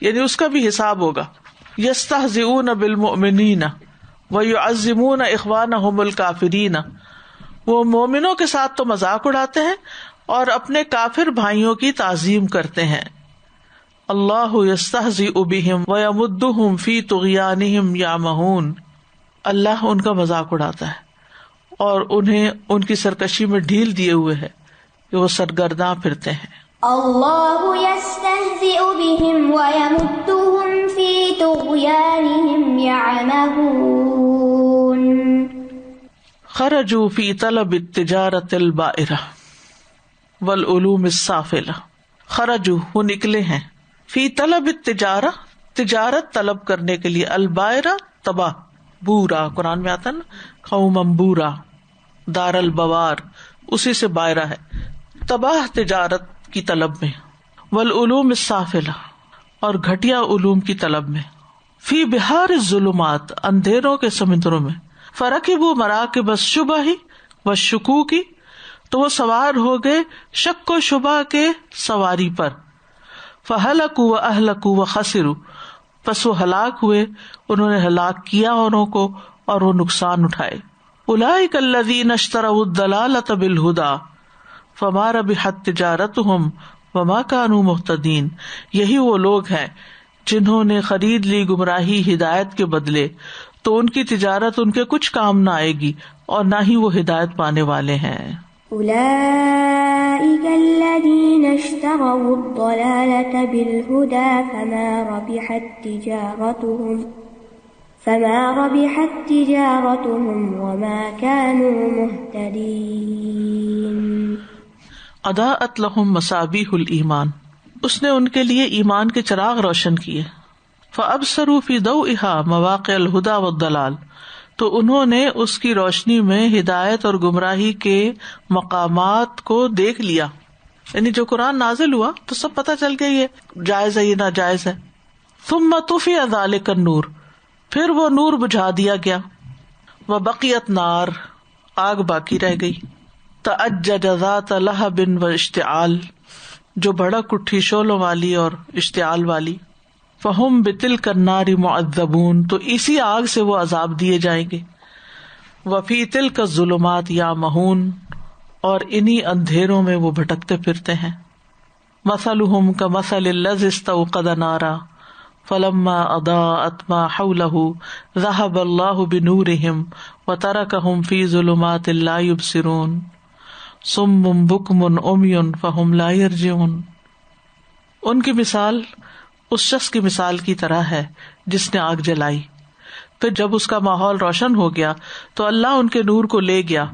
یعنی اس کا بھی حساب ہوگا. یستہزئون بالمؤمنین وَيُعَظِّمُونَ إِخْوَانَهُمُ الْكَافِرِينَ، وہ مومنوں کے ساتھ تو مذاق اڑاتے ہیں اور اپنے کافر بھائیوں کی تعظیم کرتے ہیں. اللہ یستہزئ بہم ویمدہم فی طغیانہم یعمہون، اللہ ان کا مذاق اڑاتا ہے اور انہیں ان کی سرکشی میں ڈھیل دیے ہوئے ہے کہ وہ سرگرداں پھرتے ہیں. اللہ یستہزئ بہم ویمدہم فی طغیانہم یعمہون. خرجوا فی طلب التجارۃ البائرہ والعلوم السافلہ. خرجوا وہ نکلے ہیں، فی طلب التجارہ تجارت طلب کرنے کے لیے، البائرہ تباہ، بورا قرآن میں آتا نا، قوما بورا، دار البوار اسی سے بائرہ ہے، تباہ تجارت کی طلب میں، والعلوم السافلہ اور گھٹیا علوم کی طلب میں، فی بحار الظلمات اندھیروں کے سمندروں میں، فرکبوا مراکب الشبہ والشکوک تو وہ سوار ہو گئے شک و شبہ کے سواری پر، فہلکوا واہلکوا وخسروا پس وہ ہلاک ہوئے، انہوں نے ہلاک کیا اوروں کو اور وہ نقصان اٹھائے. اولئک الذین اشتروا الضلالۃ بالہدی فما ربحت تجارتہم وما کانوا مہتدین. یہی وہ لوگ ہیں جنہوں نے خرید لی گمراہی ہدایت کے بدلے، تو ان کی تجارت ان کے کچھ کام نہ آئے گی اور نہ ہی وہ ہدایت پانے والے ہیں. أولئك الذين اشتروا الضلالة بالهدى فما ربحت تجارتهم وما كانوا مهتدين. اضاءت لهم مصابیح الایمان، اس نے ان کے لیے ایمان کے چراغ روشن کیے. فابصروا فی ضوئها مواقع الہدى والضلال، تو انہوں نے اس کی روشنی میں ہدایت اور گمراہی کے مقامات کو دیکھ لیا، یعنی جو قرآن نازل ہوا تو سب پتہ چل گیا یہ جائز ہے یہ ناجائز ہے. ثم طفئ ذلک النور، پھر وہ نور بجھا دیا گیا. وبقیت نار، آگ باقی رہ گئی. تأجج ذات لہب واشتعال، جو بھڑک اٹھی شعلوں والی اور اشتعال والی. فہم بتلک النار معذبون، تو اسی آگ سے وہ عذاب دیے جائیں گے. وفی تلک الظلمات یعمہون، اور انہی اندھیروں میں وہ بھٹکتے پھرتے ہیں. مثلہم کمثل الذی استوقد نارا فلما اضاءت ما حولہ ذہب اللہ بنورہم وترکہم فی ظلمات لا یبصرون صم بکم عمی فہم لا یرجعون. ان کی مثال اس شخص کی مثال کی طرح ہے جس نے آگ جلائی، پھر جب اس کا ماحول روشن ہو گیا تو اللہ ان کے نور کو لے گیا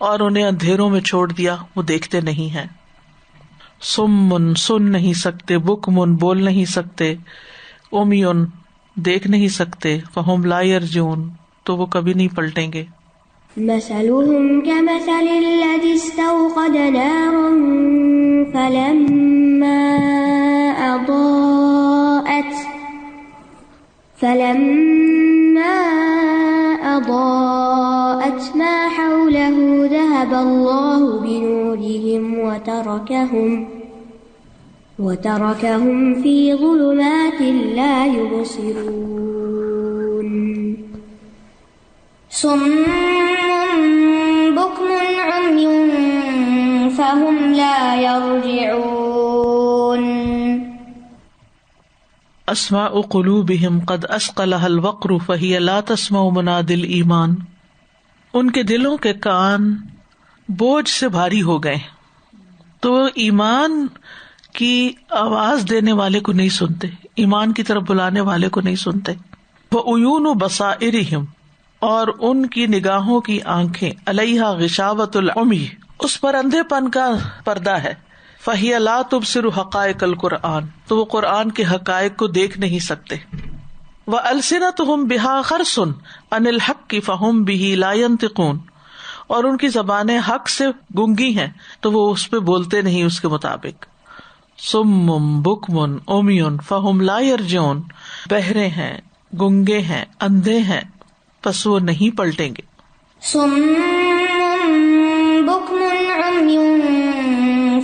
اور انہیں اندھیروں میں چھوڑ دیا، وہ دیکھتے نہیں ہیں. سمن سن نہیں سکتے، بکمن بول نہیں سکتے، امیون دیکھ نہیں سکتے، فہم لا یرجعون تو وہ کبھی نہیں پلٹیں گے. مثلهم كمثل الذي استوقد نارا فلما أضاءت ما حوله ذهب الله بنورهم وتركهم في ظلمات لا يبصرون. صم بكم عمي فهم لا يرجعون. اسماء قلوبہم قد اثقلها الوقر فہی لا تسمع منادی الایمان، ان کے دلوں کے کان بوجھ سے بھاری ہو گئے تو ایمان کی آواز دینے والے کو نہیں سنتے، ایمان کی طرف بلانے والے کو نہیں سنتے. وعیون بصائرہم، اور ان کی نگاہوں کی آنکھیں، علیہا غشاوۃ العمی، اس پر اندھے پن کا پردہ ہے. فہی لا تبصر حقائق القرآن، تو وہ قرآن کے حقائق کو دیکھ نہیں سکتے. وَأَلْسِنَتُهُمْ بِهَا خَرْسٌ عَنِ الْحَقِّ فَهُمْ بِهِ لَا يَنْطِقُونَ، اور ان کی زبانیں حق سے گونگی ہیں تو وہ اس پہ بولتے نہیں اس کے مطابق. صُمٌّ بُكْمٌ عُمْيٌ فَهُمْ لَا يَرْجِعُونَ، بہرے ہیں، گونگے ہیں، اندھے ہیں، پس وہ نہیں پلٹیں گے. صُمٌّ بُكْمٌ عُمْيٌ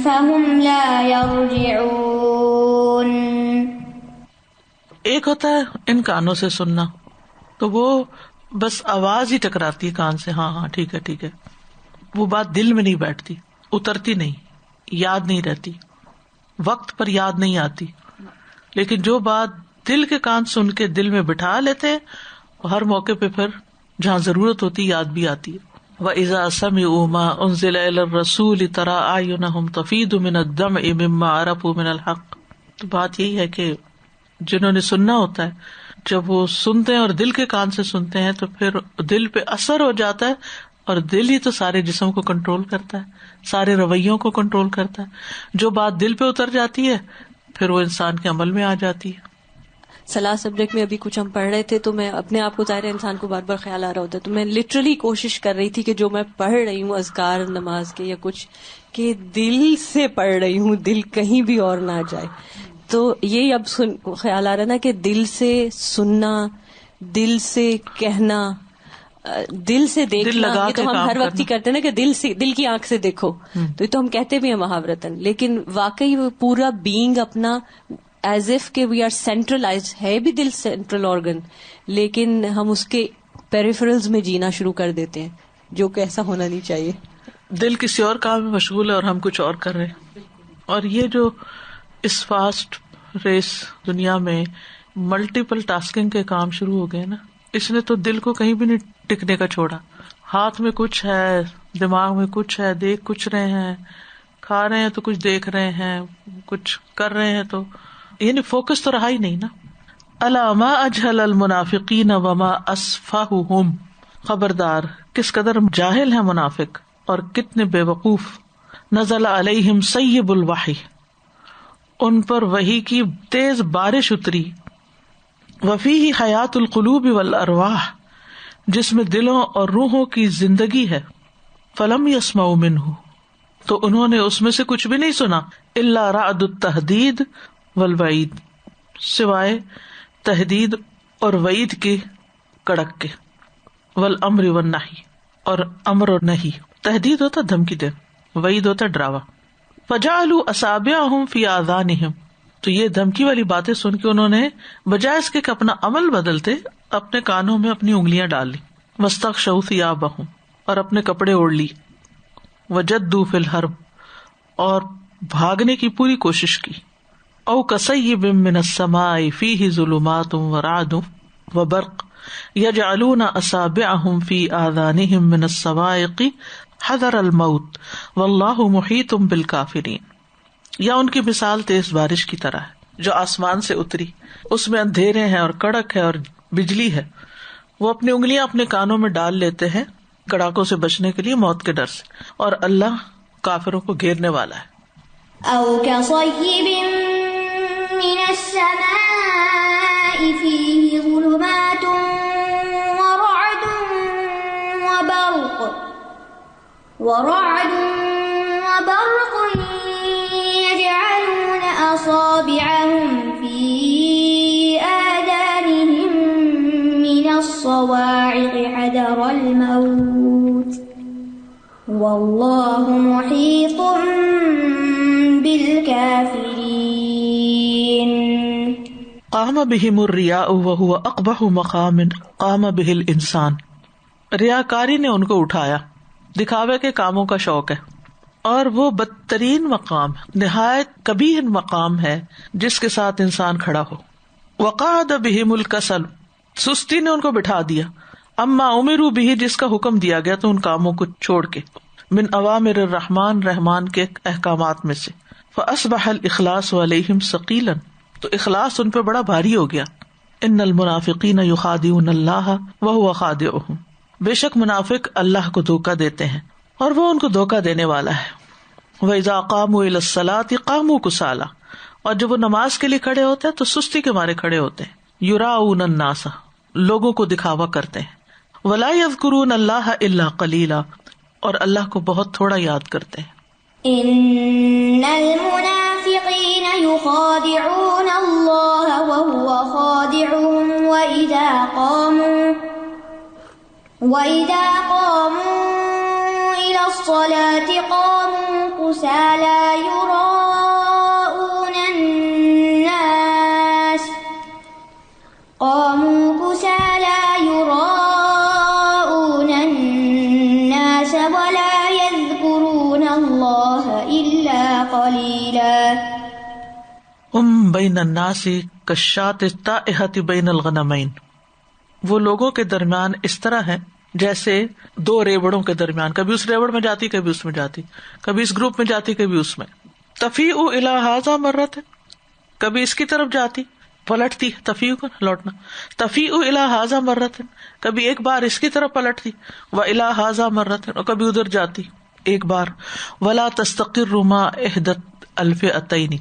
فَهُمْ لَا يَرْجِعُونَ. ایک ہوتا ہے ان کانوں سے سننا، تو وہ بس آواز ہی ٹکراتی ہے کان سے، ہاں ہاں ٹھیک ہے ٹھیک ہے، وہ بات دل میں نہیں بیٹھتی، اترتی نہیں، یاد نہیں رہتی، وقت پر یاد نہیں آتی. لیکن جو بات دل کے کان سن کے دل میں بٹھا لیتے ہیں، ہر موقع پہ پھر جہاں ضرورت ہوتی یاد بھی آتی ہے. وَإِذَا سَمِعُوا مَا أُنزِلَ إِلَى الرَّسُولِ تَرَىٰ أَعْيُنَهُمْ تَفِيضُ مِنَ الدَّمْعِ مِمَّا عَرَفُوا مِنَ الْحَقِّ. تو بات یہی ہے کہ جنہوں نے سننا ہوتا ہے جب وہ سنتے ہیں اور دل کے کان سے سنتے ہیں تو پھر دل پہ اثر ہو جاتا ہے، اور دل ہی تو سارے جسم کو کنٹرول کرتا ہے، سارے رویوں کو کنٹرول کرتا ہے. جو بات دل پہ اتر جاتی ہے پھر وہ انسان کے عمل میں آ جاتی ہے. صلاح سبجیکٹ میں ابھی کچھ ہم پڑھ رہے تھے تو میں اپنے آپ کو، ظاہر انسان کو بار بار خیال آ رہا ہوتا ہے، تو میں لٹرلی کوشش کر رہی تھی کہ جو میں پڑھ رہی ہوں اذکار نماز کے یا کچھ، کہ دل سے پڑھ رہی ہوں، دل کہیں بھی اور نہ جائے. تو یہی اب خیال آ رہا نا کہ دل سے سننا، دل سے کہنا، دل سے دیکھنا. یہ تو ہم ہر وقت ہی کرتے ہیں نا کہ دل سے، دل کی آنکھ سے دیکھو، تو یہ تو ہم کہتے بھی ہیں محاورتاً، لیکن واقعی وہ پورا بینگ اپنا ایز اف کہ وی آر سینٹرلائز ہے، بھی دل سینٹرل آرگن، لیکن ہم اس کے پیریفرلز میں جینا شروع کر دیتے ہیں، جو کہ ایسا ہونا نہیں چاہیے. دل کسی اور کام میں مشغول ہے اور ہم کچھ اور کر رہے ہیں. اور یہ جو اس فاسٹ ریس دنیا میں ملٹیپل ٹاسکنگ کے کام شروع ہو گئے نا، اس نے تو دل کو کہیں بھی نہیں ٹکنے کا چھوڑا. ہاتھ میں کچھ ہے، دماغ میں کچھ ہے، دیکھ کچھ رہے ہیں، کھا رہے ہیں تو کچھ دیکھ رہے ہیں، کچھ کر رہے ہیں، تو یعنی فوکس تو رہا ہی نہیں نا. الا ما اجہل المنافقین وما اسفہہم، خبردار کس قدر جاہل ہیں منافق اور کتنے بے وقوف. نزل علیہم سیب الوحی، ان پر وحی کی تیز بارش اتری. وفیہ حیات القلوب والارواح، جس میں دلوں اور روحوں کی زندگی ہے. فلم یسمعوا منہ، تو انہوں نے اس میں سے کچھ بھی نہیں سنا. الا رعد التحدید والوعید، سوائے تحدید اور وعید کی کڑک کے. والامر والنہی، اور امر اور نہی. تحدید ہوتا دھمکی دے، وعید ہوتا ڈراوا. فجعلوا اصابعهم فی آذانہم، تو یہ دھمکی والی باتیں سن کے انہوں نے بجائے اس کے کہ اپنا عمل بدلتے، اپنے کانوں میں اپنی انگلیاں ڈال لی. واستغشوا ثیابہم، اور اپنے کپڑے اوڑھ لی. وجدوا فی الحرب، اور بھاگنے کی پوری کوشش کی. او کصیب من السماء فیہ ظلمات ورعد وبرق یجعلون اصابعهم فی آذانہم من الصواعق حذر الموت واللہ محیط بالکافرین. یا ان کی مثال تیز بارش کی طرح ہے جو آسمان سے اتری، اس میں اندھیرے ہیں اور کڑک ہے اور بجلی ہے. وہ اپنی انگلیاں اپنے کانوں میں ڈال لیتے ہیں کڑاکوں سے بچنے کے لیے، موت کے ڈر سے، اور اللہ کافروں کو گھیرنے والا ہے. أو كصيب من السماء فيه ظلمات ورعد وبرق يجعلون أصابعهم في آذانهم من الصواعق حذر الموت واللہ محیط بالکافرین. قام بہم الریاء وہو اقبح مقام قام بہ الانسان، ریاکاری نے ان کو اٹھایا، دکھاوے کے کاموں کا شوق ہے، اور وہ بدترین مقام، نہایت قبیح مقام ہے جس کے ساتھ انسان کھڑا ہو. وقعد بہم الکسل، سستی نے ان کو بٹھا دیا. اما امروا بہ، جس کا حکم دیا گیا تو ان کاموں کو چھوڑ کے، من اوامر الرحمن، رحمان کے احکامات میں سے. فاصبح الاخلاص علیہم ثقیلا، تو اخلاص ان پہ بڑا بھاری ہو گیا. ان المنافقین یخادعون اللہ وہو خادعهم، بے شک منافق اللہ کو دھوکہ دیتے ہیں اور وہ ان کو دھوکہ دینے والا ہے. واذا قاموا الی الصلاۃ قاموا کسالى، اور جب وہ نماز کے لیے کھڑے ہوتے ہیں تو سستی کے مارے کھڑے ہوتے ہیں. یراؤون الناس، لوگوں کو دکھاوا کرتے ہیں. ولا یذکرون اللہ الا قلیلا، اور اللہ کو بہت تھوڑا یاد کرتے ہیں. ان المنافقین یخادعون اللہ وهو خادعهم وإذا قاموا إلى الصلاة قاموا كسالى يراءون الناس ولا يذكرون الله إلا قليلا. بین الناس کالشاة الطائحة بین الغنمین، وہ لوگوں کے درمیان اس طرح ہے جیسے دو ریوڑوں کے درمیان، کبھی اس ریوڑ میں جاتی کبھی اس میں جاتی، کبھی اس گروپ میں جاتی کبھی اس میں. تفیء الی ھذا مرۃ، کبھی اس کی طرف جاتی پلٹتی، تفیء کو لوٹنا، تفیء الی ھذا مرۃ، کبھی ایک بار اس کی طرف پلٹتی، و الی ھذا مرۃ، اور کبھی ادھر جاتی ایک بار. ولا تستقر ما احدت الفئتین،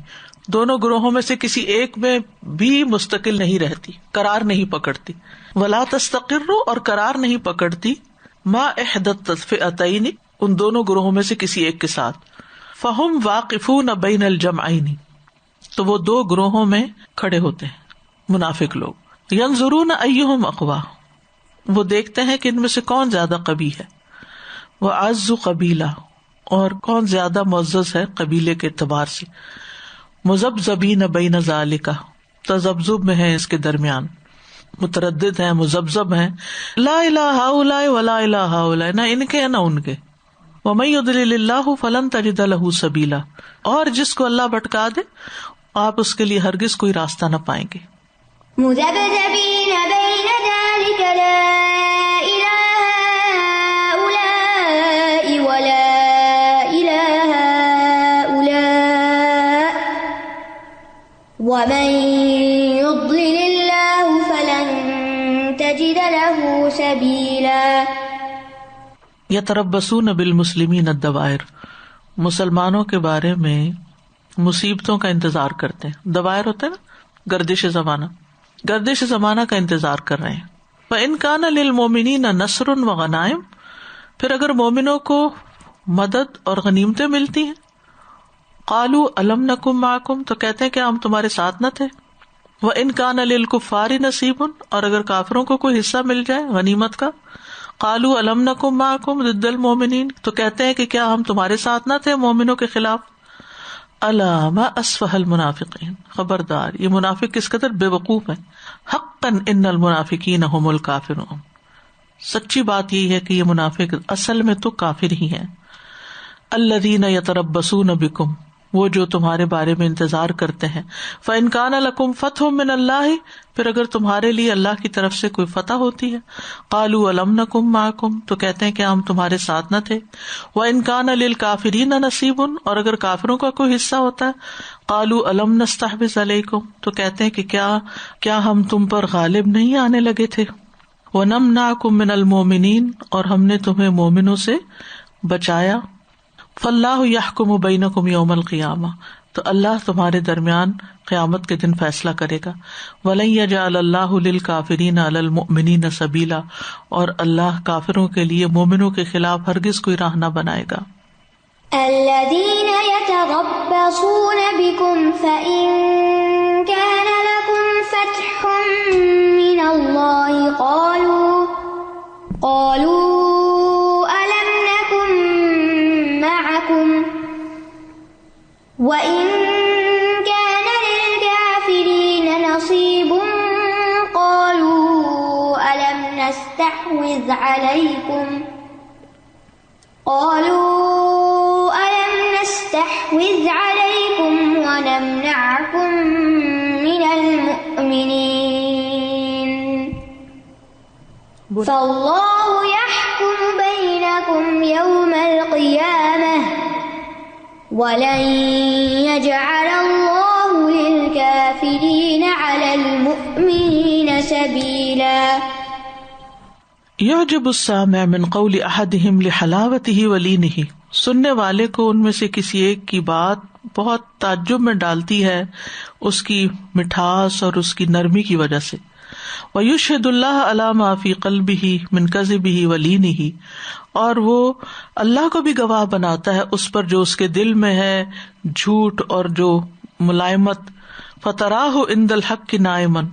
دونوں گروہوں میں سے کسی ایک میں بھی مستقل نہیں رہتی، قرار نہیں پکڑتی. ولا تستقر، اور قرار نہیں پکڑتی، ما احدت الفئتین، ان دونوں گروہوں میں سے کسی ایک کے ساتھ. فہم واقفون بین الجمعین، تو وہ دو گروہوں میں کھڑے ہوتے ہیں منافق لوگ. ینظرون ایہم اقوی، وہ دیکھتے ہیں کہ ان میں سے کون زیادہ قوی ہے. وأعز قبیلہ، اور کون زیادہ معزز ہے قبیلے کے اعتبار سے. مذبذبین بین ذالک، تذبذب میں ہے اس کے درمیان، متردد ہیں، مذبذب ہیں. لا الہ ہؤلاء ولا الہ ہؤلاء، نہ ان کے نہ ان کے. ومن یضلل اللہ فلن تجد له سبیلا، اور جس کو اللہ بھٹکا دے آپ اس کے لیے ہرگز کوئی راستہ نہ پائیں گے. مذبذبین بین ذلک لا الہ ہؤلاء ولا الہ ہؤلاء ومن یضلل اللہ فلن تجد له سبیلا. یتربصون بالمسلمین الدوائر، مسلمانوں کے بارے میں مصیبتوں کا انتظار کرتے ہیں. دوائر ہوتے ہیں نا گردش زمانہ، گردش زمانہ کا انتظار کر رہے ہیں. فإن كان للمؤمنین نصر وغنائم، پھر اگر مومنوں کو مدد اور غنیمتیں ملتی ہیں. قالوا الم نکن معکم، تو کہتے ہیں کہ ہم تمہارے ساتھ نہ تھے. وإن كان للکفار نصیب، اور اگر کافروں کو کوئی حصہ مل جائے غنیمت کا. قالوا الم نکن معکم ضد المؤمنین، تو کہتے ہیں کہ کیا ہم تمہارے ساتھ نہ تھے مومنوں کے خلاف. الا ما اسفہ المنافقین، خبردار یہ منافق کس قدر بے وقوف ہیں. حقا ان المنافقین هم الکافرون، سچی بات یہی ہے کہ یہ منافق اصل میں تو کافر ہی ہیں. الذین یتربصون بکم، وہ جو تمہارے بارے میں انتظار کرتے ہیں. فإن كان لكم فتح من اللہ، پھر اگر تمہارے لیے اللہ کی طرف سے کوئی فتح ہوتی ہے. قالوا الم نکن معکم، تو کہتے ہیں کہ ہم تمہارے ساتھ نہ تھے. وإن كان للکافرین نصیب، اور اگر کافروں کا کوئی حصہ ہوتا ہے. قالوا الم نستحوذ علیکم، تو کہتے ہیں کہ کیا ہم تم پر غالب نہیں آنے لگے تھے. ونمنعکم من المؤمنین، اور ہم نے تمہیں مومنوں سے بچایا. فاللہ یحکم بینکم یوم القیامہ، تو اللہ تمہارے درمیان قیامت کے دن فیصلہ کرے گا. ولن یجعل اللہ للکافرین علی المؤمنین سبیلا، اور اللہ کافروں کے لیے مومنوں کے خلاف ہرگز کوئی راہ نہ بنائے گا. الذین یتربصون بکم فإن كان لکم فتح من اللہ قالوا ألم نكن معكم وَإِن كَانَ لِلْكَافِرِينَ نَصِيبٌ قَالُوا أَلَمْ نَسْتَحْوِذْ عَلَيْكُمْ وَنَمْنَعْكُمْ مِنَ الْمُؤْمِنِينَ فَاللَّهُ يَحْكُمُ بَيْنَكُمْ يَوْمَ الْقِيَامَةِ وَلَن يَجْعَلَ اللَّهُ لِلْكَافِرِينَ عَلَى الْمُؤْمِنِينَ سَبِيلًا. يعجب السامع من قول احدهم لحلاوته ولینه، سننے والے کو ان میں سے کسی ایک کی بات بہت تعجب میں ڈالتی ہے اس کی مٹھاس اور اس کی نرمی کی وجہ سے. وَيُشْهِدُ اللَّهَ عَلَى مَا فِي قَلْبِهِ مِنْ كَذِبِهِ وَلِينِهِ، اور وہ اللہ کو بھی گواہ بناتا ہے اس پر جو اس کے دل میں ہے جھوٹ اور جو ملائمت. فَتَرَاهُ عِنْدَ الْحَقِّ نَائِمًا،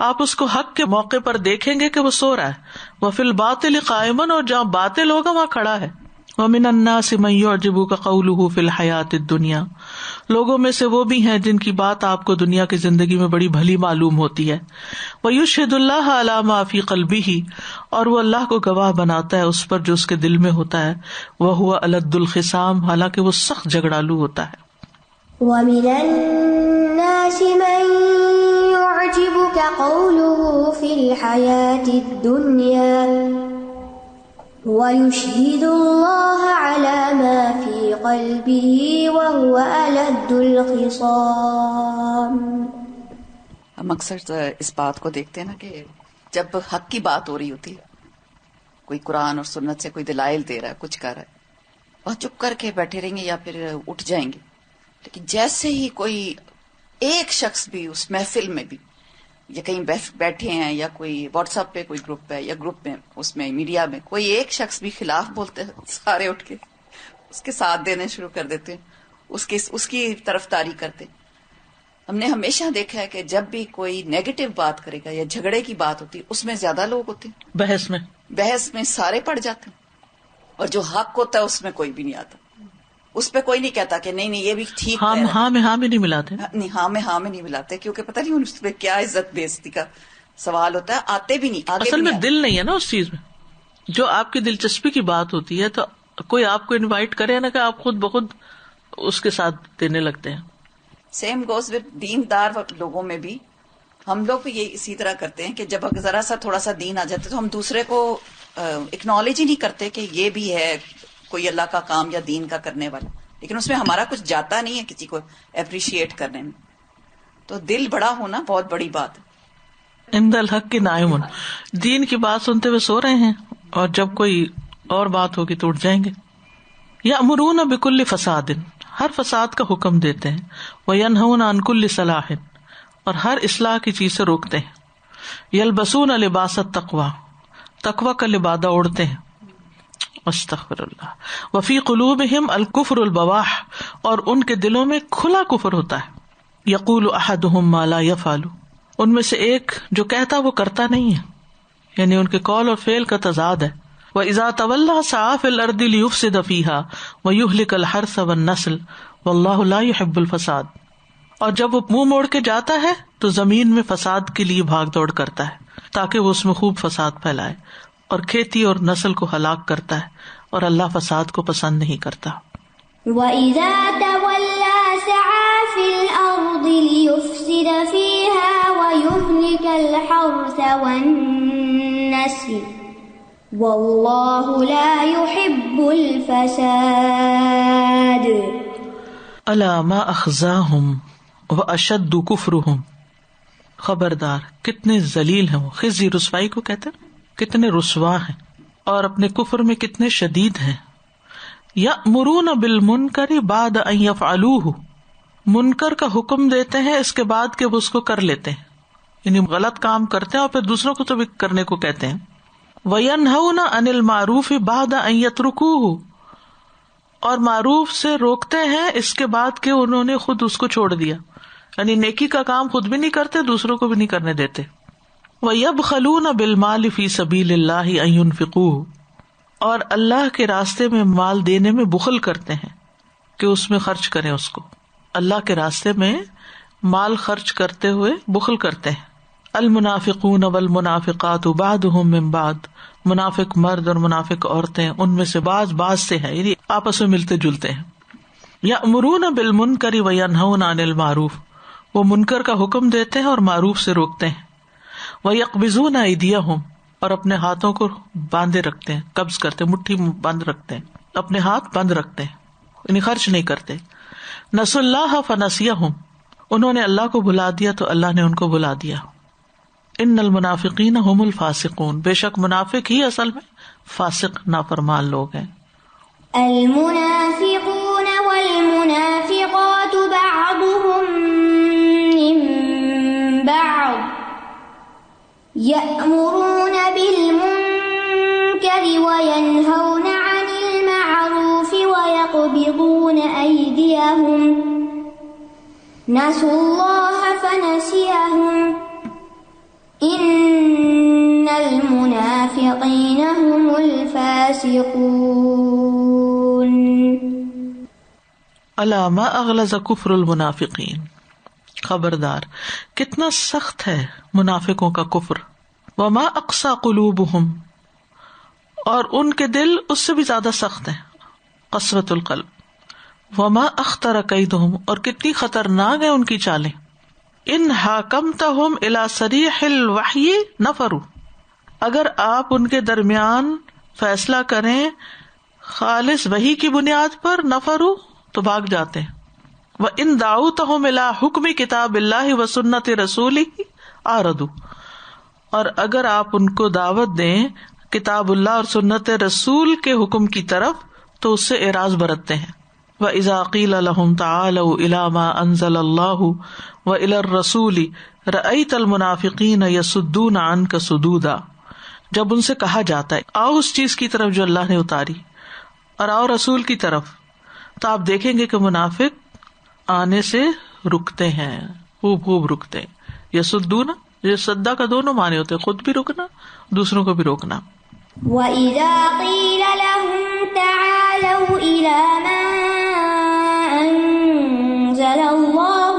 آپ اس کو حق کے موقع پر دیکھیں گے کہ وہ سو رہا ہے. وَفِي الْبَاطِلِ قَائِمًا، اور جہاں باطل ہوگا وہاں کھڑا ہے. وَمِنَ النَّاسِ مَن يُعْجِبُكَ قَوْلُهُ فِي الْحَيَاةِ الدُّنْيَا، لوگوں میں سے وہ بھی ہیں جن کی بات آپ کو دنیا کی زندگی میں بڑی بھلی معلوم ہوتی ہے. وَيُشْهِدُ اللَّهَ عَلَى مَا فِي قَلْبِهِ، اور وہ اللہ کو گواہ بناتا ہے اس پر جو اس کے دل میں ہوتا ہے. وَهُوَ أَلَدُّ الْخِصَامِ، حالانکہ وہ سخت جھگڑالو ہوتا ہے. وَمِنَ النَّاسِ مَن يُعْجِبُكَ قَوْلُهُ فِي الْحَيَاةِ الدُّنْيَا وَيُشْهِدُ اللَّهَ عَلَى مَا فِي قَلْبِهِ وَهُوَ أَلَدُّ الْخِصَامِ. ہم اکثر اس بات کو دیکھتے ہیں نا کہ جب حق کی بات ہو رہی ہوتی ہے، کوئی قرآن اور سنت سے کوئی دلائل دے رہا ہے، کچھ کر رہا ہے، اور چپ کر کے بیٹھے رہیں گے یا پھر اٹھ جائیں گے. لیکن جیسے ہی کوئی ایک شخص بھی اس محفل میں بھی یا کہیں بیٹھے ہیں یا کوئی واٹس ایپ پہ کوئی گروپ ہے یا گروپ میں اس میں میڈیا میں کوئی ایک شخص بھی خلاف بولتے ہیں، سارے اٹھ کے اس کے ساتھ دینے شروع کر دیتے ہیں، اس کی طرفداری کرتے ہیں. ہم نے ہمیشہ دیکھا ہے کہ جب بھی کوئی نیگیٹو بات کرے گا یا جھگڑے کی بات ہوتی ہے اس میں زیادہ لوگ ہوتے ہیں، بحث میں سارے پڑ جاتے ہیں، اور جو حق ہوتا ہے اس میں کوئی بھی نہیں آتا. اس پہ کوئی نہیں کہتا کہ نہیں یہ بھی ٹھیک ہے. ہاں میں نہیں ملاتے، نہیں ہاں میں نہیں ملاتے، کیونکہ پتہ نہیں اس پہ کیا عزت بے عزتی کا سوال ہوتا ہے. آتے بھی نہیں، آگے اصل میں نہیں دل نہیں ہے نا اس چیز میں. جو آپ کی دلچسپی کی بات ہوتی ہے تو کوئی آپ کو انوائٹ کرے نا کہ آپ خود بخود اس کے ساتھ دینے لگتے ہیں. سیم گوز ود دیندار لوگوں میں بھی ہم لوگ بھی یہ اسی طرح کرتے ہیں کہ جب ذرا سا تھوڑا سا دین آ جاتا ہے تو ہم دوسرے کو اکنالج ہی نہیں کرتے کہ یہ بھی ہے کوئی اللہ کا کام یا دین کا کرنے والا، لیکن اس میں ہمارا کچھ جاتا نہیں ہے کسی کو اپریشیٹ کرنے میں. تو دل بڑا ہونا بہت بڑی بات ہے. عند الحق کی نائمون، دین کی بات سنتے ہوئے سو رہے ہیں اور جب کوئی اور بات ہوگی تو اٹھ جائیں گے. یأمرون بکل فساد، ہر فساد کا حکم دیتے ہیں. وینہون عن کل صلاح، اور ہر اصلاح کی چیز سے روکتے ہیں. یلبسون لباس التقوی، تقوی کا لبادہ اوڑھتے ہیں. استغفر اللہ. وفی قلوبہم الکفر البواح، اور ان کے دلوں میں کھلا کفر ہوتا ہے. یقول احدہم ما لا یفعل، ان میں سے ایک جو کہتا وہ کرتا نہیں ہے، یعنی ان کے قول اور فعل کا تضاد ہے. وَإِذَا تَوَلَّى سَعَىٰ فِي الْأَرْضِ لِيُفْسِدَ فِيهَا وَيُهْلِكَ الْحَرْثَ وَالنَّسْلَ وَاللَّهُ لَا يُحِبُّ الْفَسَادَ، اور جب وہ منہ موڑ کے جاتا ہے تو زمین میں فساد کے لیے بھاگ دوڑ کرتا ہے تاکہ وہ اس میں خوب فساد پھیلائے، اور کھیتی اور نسل کو ہلاک کرتا ہے، اور اللہ فساد کو پسند نہیں کرتا. وَإِذَا تَوَلَّى سَعَىٰ فِي الْأَرْضِ لِيُفْسِدَ فِيهَا وَيُهْلِكَ الْحَرْثَ وَالنَّسْلَ وَاللَّهُ لَا يُحِبُّ الْفَسَادَ. أَلَا مَا أَخْزَاهُمْ وَأَشَدُّ كُفْرُهُمْ، خبردار کتنے ذلیل ہیں وہ. خزی رسوائی کو کہتے ہیں، کتنے رسوا ہیں اور اپنے کفر میں کتنے شدید ہیں. یأمرون بالمنکر بعد ان یفعلوہ، منکر کا حکم دیتے ہیں اس کے بعد کہ وہ اس کو کر لیتے ہیں، یعنی غلط کام کرتے ہیں اور پھر دوسروں کو تو بھی کرنے کو کہتے ہیں. وینہون عن المعروف بعد ان یترکوہ، اور معروف سے روکتے ہیں اس کے بعد کہ انہوں نے خود اس کو چھوڑ دیا، یعنی نیکی کا کام خود بھی نہیں کرتے دوسروں کو بھی نہیں کرنے دیتے. وَيَبْخَلُونَ بِالْمَالِ فِي سَبِيلِ اللَّهِ أَن يُنْفِقُوهُ، اور اللہ کے راستے میں مال دینے میں بخل کرتے ہیں کہ اس میں خرچ کریں اس کو. اللہ کے راستے میں مال خرچ کرتے ہوئے بخل کرتے ہیں. المنافقون والمنافقات بعضهم من بعض، منافق مرد اور منافق عورتیں ان میں سے بعض سے ہیں، یعنی آپس میں ملتے جلتے ہیں. یأمرون بالمنکر وینہون عن المعروف، وہ منکر کا حکم دیتے ہیں اور معروف سے روکتے ہیں. وَيَقْبِضُونَ أَيْدِيَهُمْ، اور اپنے ہاتھوں کو باندھے رکھتے ہیں، قبض کرتے ہیں، مٹھی بند رکھتے ہیں، اپنے ہاتھ بند رکھتے ہیں، یعنی خرچ نہیں کرتے. نسوا اللہ فنسیہم، انہوں نے اللہ کو بھلا دیا تو اللہ نے ان کو بھلا دیا. ان المنافقین هم الفاسقون، بے شک منافق ہی اصل میں فاسق نافرمان لوگ ہیں. المنافقون والمنافقات بعضهم من بعض يأمرون بالمنكر وينهون عن المعروف ويقبضون أيديهم نسوا الله فنسيهم إن المنافقين هم الفاسقون. الا ما اغلظ کفر المنافقین، خبردار کتنا سخت ہے منافقوں کا کفر. وما اقسى قلوبهم، اور ان کے دل اس سے بھی زیادہ سخت ہیں، قسوۃ القلب. وما اخطر کیدہم، اور کتنی خطرناک ہے ان کی چالیں. ان حاکمتہم الی صریح الوحی نفروا، اگر آپ ان کے درمیان فیصلہ کریں خالص وحی کی بنیاد پر، نفروا تو بھاگ جاتے ہیں، وَإِن دَعَوْتَهُمْ إِلَىٰ حُكْمِ كِتَابِ اللَّهِ وَسُنَّةِ رَسُولِهِ أَعْرَضُوا، اور اگر آپ ان کو دعوت دیں کتاب اللہ اور سنت رسول کے حکم کی طرف تو اس سے اعراض برتتے ہیں۔ وَإِذَا قِيلَ لَهُمْ تَعَالَوْا إِلَىٰ مَا أَنزَلَ اللَّهُ وَإِلَى الرَّسُولِ رَأَيْتَ الْمُنَافِقِينَ يَصُدُّونَ عَنْكَ صُدُودًا، جب ان سے کہا جاتا ہے آؤ اس چیز کی طرف جو اللہ نے اتاری اور آؤ رسول کی طرف، تو آپ دیکھیں گے کہ منافق آنے سے رکتے ہیں، خوب رکتے ہیں۔ یسدون، یہ سدا کا دونوں معنی ہوتے ہیں، خود بھی رکنا، دوسروں کو بھی روکنا۔ وَإِذَا قِيلَ لَهُمْ تَعَالَوْا إِلَىٰ مَا أَنزَلَ اللَّهُ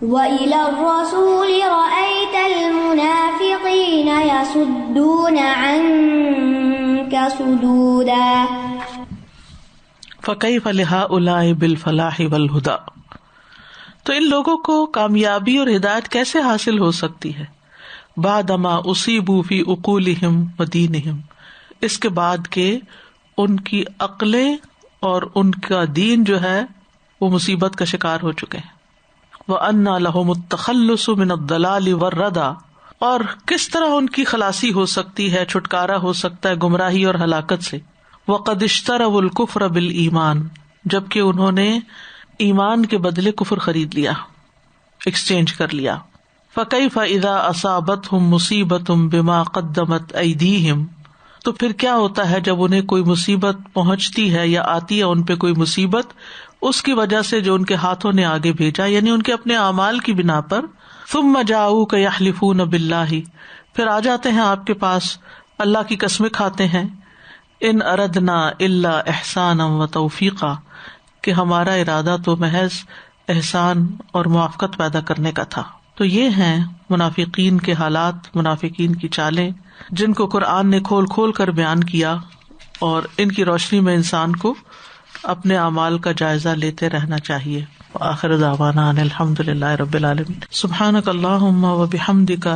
وَإِلَى الرَّسُولِ رَأَيْتَ الْمُنَافِقِينَ يَصُدُّونَ عَنكَ صُدُودًا۔ فَكَيْفَ لِهَٰؤُلَاءِ بِالْفَلَاحِ وَالْهُدَىٰ، تو ان لوگوں کو کامیابی اور ہدایت کیسے حاصل ہو سکتی ہے؟ بعدما اصیبوا فی عقولہم ودینہم، اس کے بعد کہ ان کی عقلیں اور ان کا دین جو ہے وہ مصیبت کا شکار ہو چکے ہیں۔ وَأَنَّىٰ لَهُمُ التَّخَلُّصُ مِنَ الضَّلَالِ وَالرَّدَىٰ، اور کس طرح ان کی خلاصی ہو سکتی ہے، چھٹکارا ہو سکتا ہے گمراہی اور ہلاکت سے۔ وَقَدِ اشْتَرَوُا الْكُفْرَ بِالْإِيمَانِ، جبکہ انہوں نے ایمان کے بدلے کفر خرید لیا، ایکسچینج کر لیا۔ فَكَيْفَ إِذَا أَصَابَتْهُم مُّصِيبَةٌ بِمَا قَدَّمَتْ أَيْدِيهِمْ، تو پھر کیا ہوتا ہے جب انہیں کوئی مصیبت پہنچتی ہے یا آتی ہے ان پہ کوئی مصیبت اس کی وجہ سے جو ان کے ہاتھوں نے آگے بھیجا، یعنی ان کے اپنے اعمال کی بنا پر۔ ثُمَّ جَاءُوكَ يَحْلِفُونَ بِاللَّهِ، پھر آ جاتے ہیں آپ کے پاس اللہ کی قسمیں کھاتے ہیں، ان اردنا الا احسانا وتوفیقا، کہ ہمارا ارادہ تو محض احسان اور موافقت پیدا کرنے کا تھا۔ تو یہ ہیں منافقین کے حالات، منافقین کی چالیں، جن کو قرآن نے کھول کھول کر بیان کیا، اور ان کی روشنی میں انسان کو اپنے اعمال کا جائزہ لیتے رہنا چاہیے۔ وآخر دعوانا ان الحمد للہ رب العالمین۔ سبحانک اللہم وبحمدک،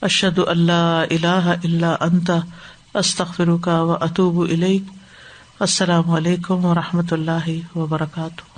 اشہد ان لا الہ الا انت، استغفرک واتوب الیک۔ السلام علیکم ورحمۃ اللہ وبرکاتہ۔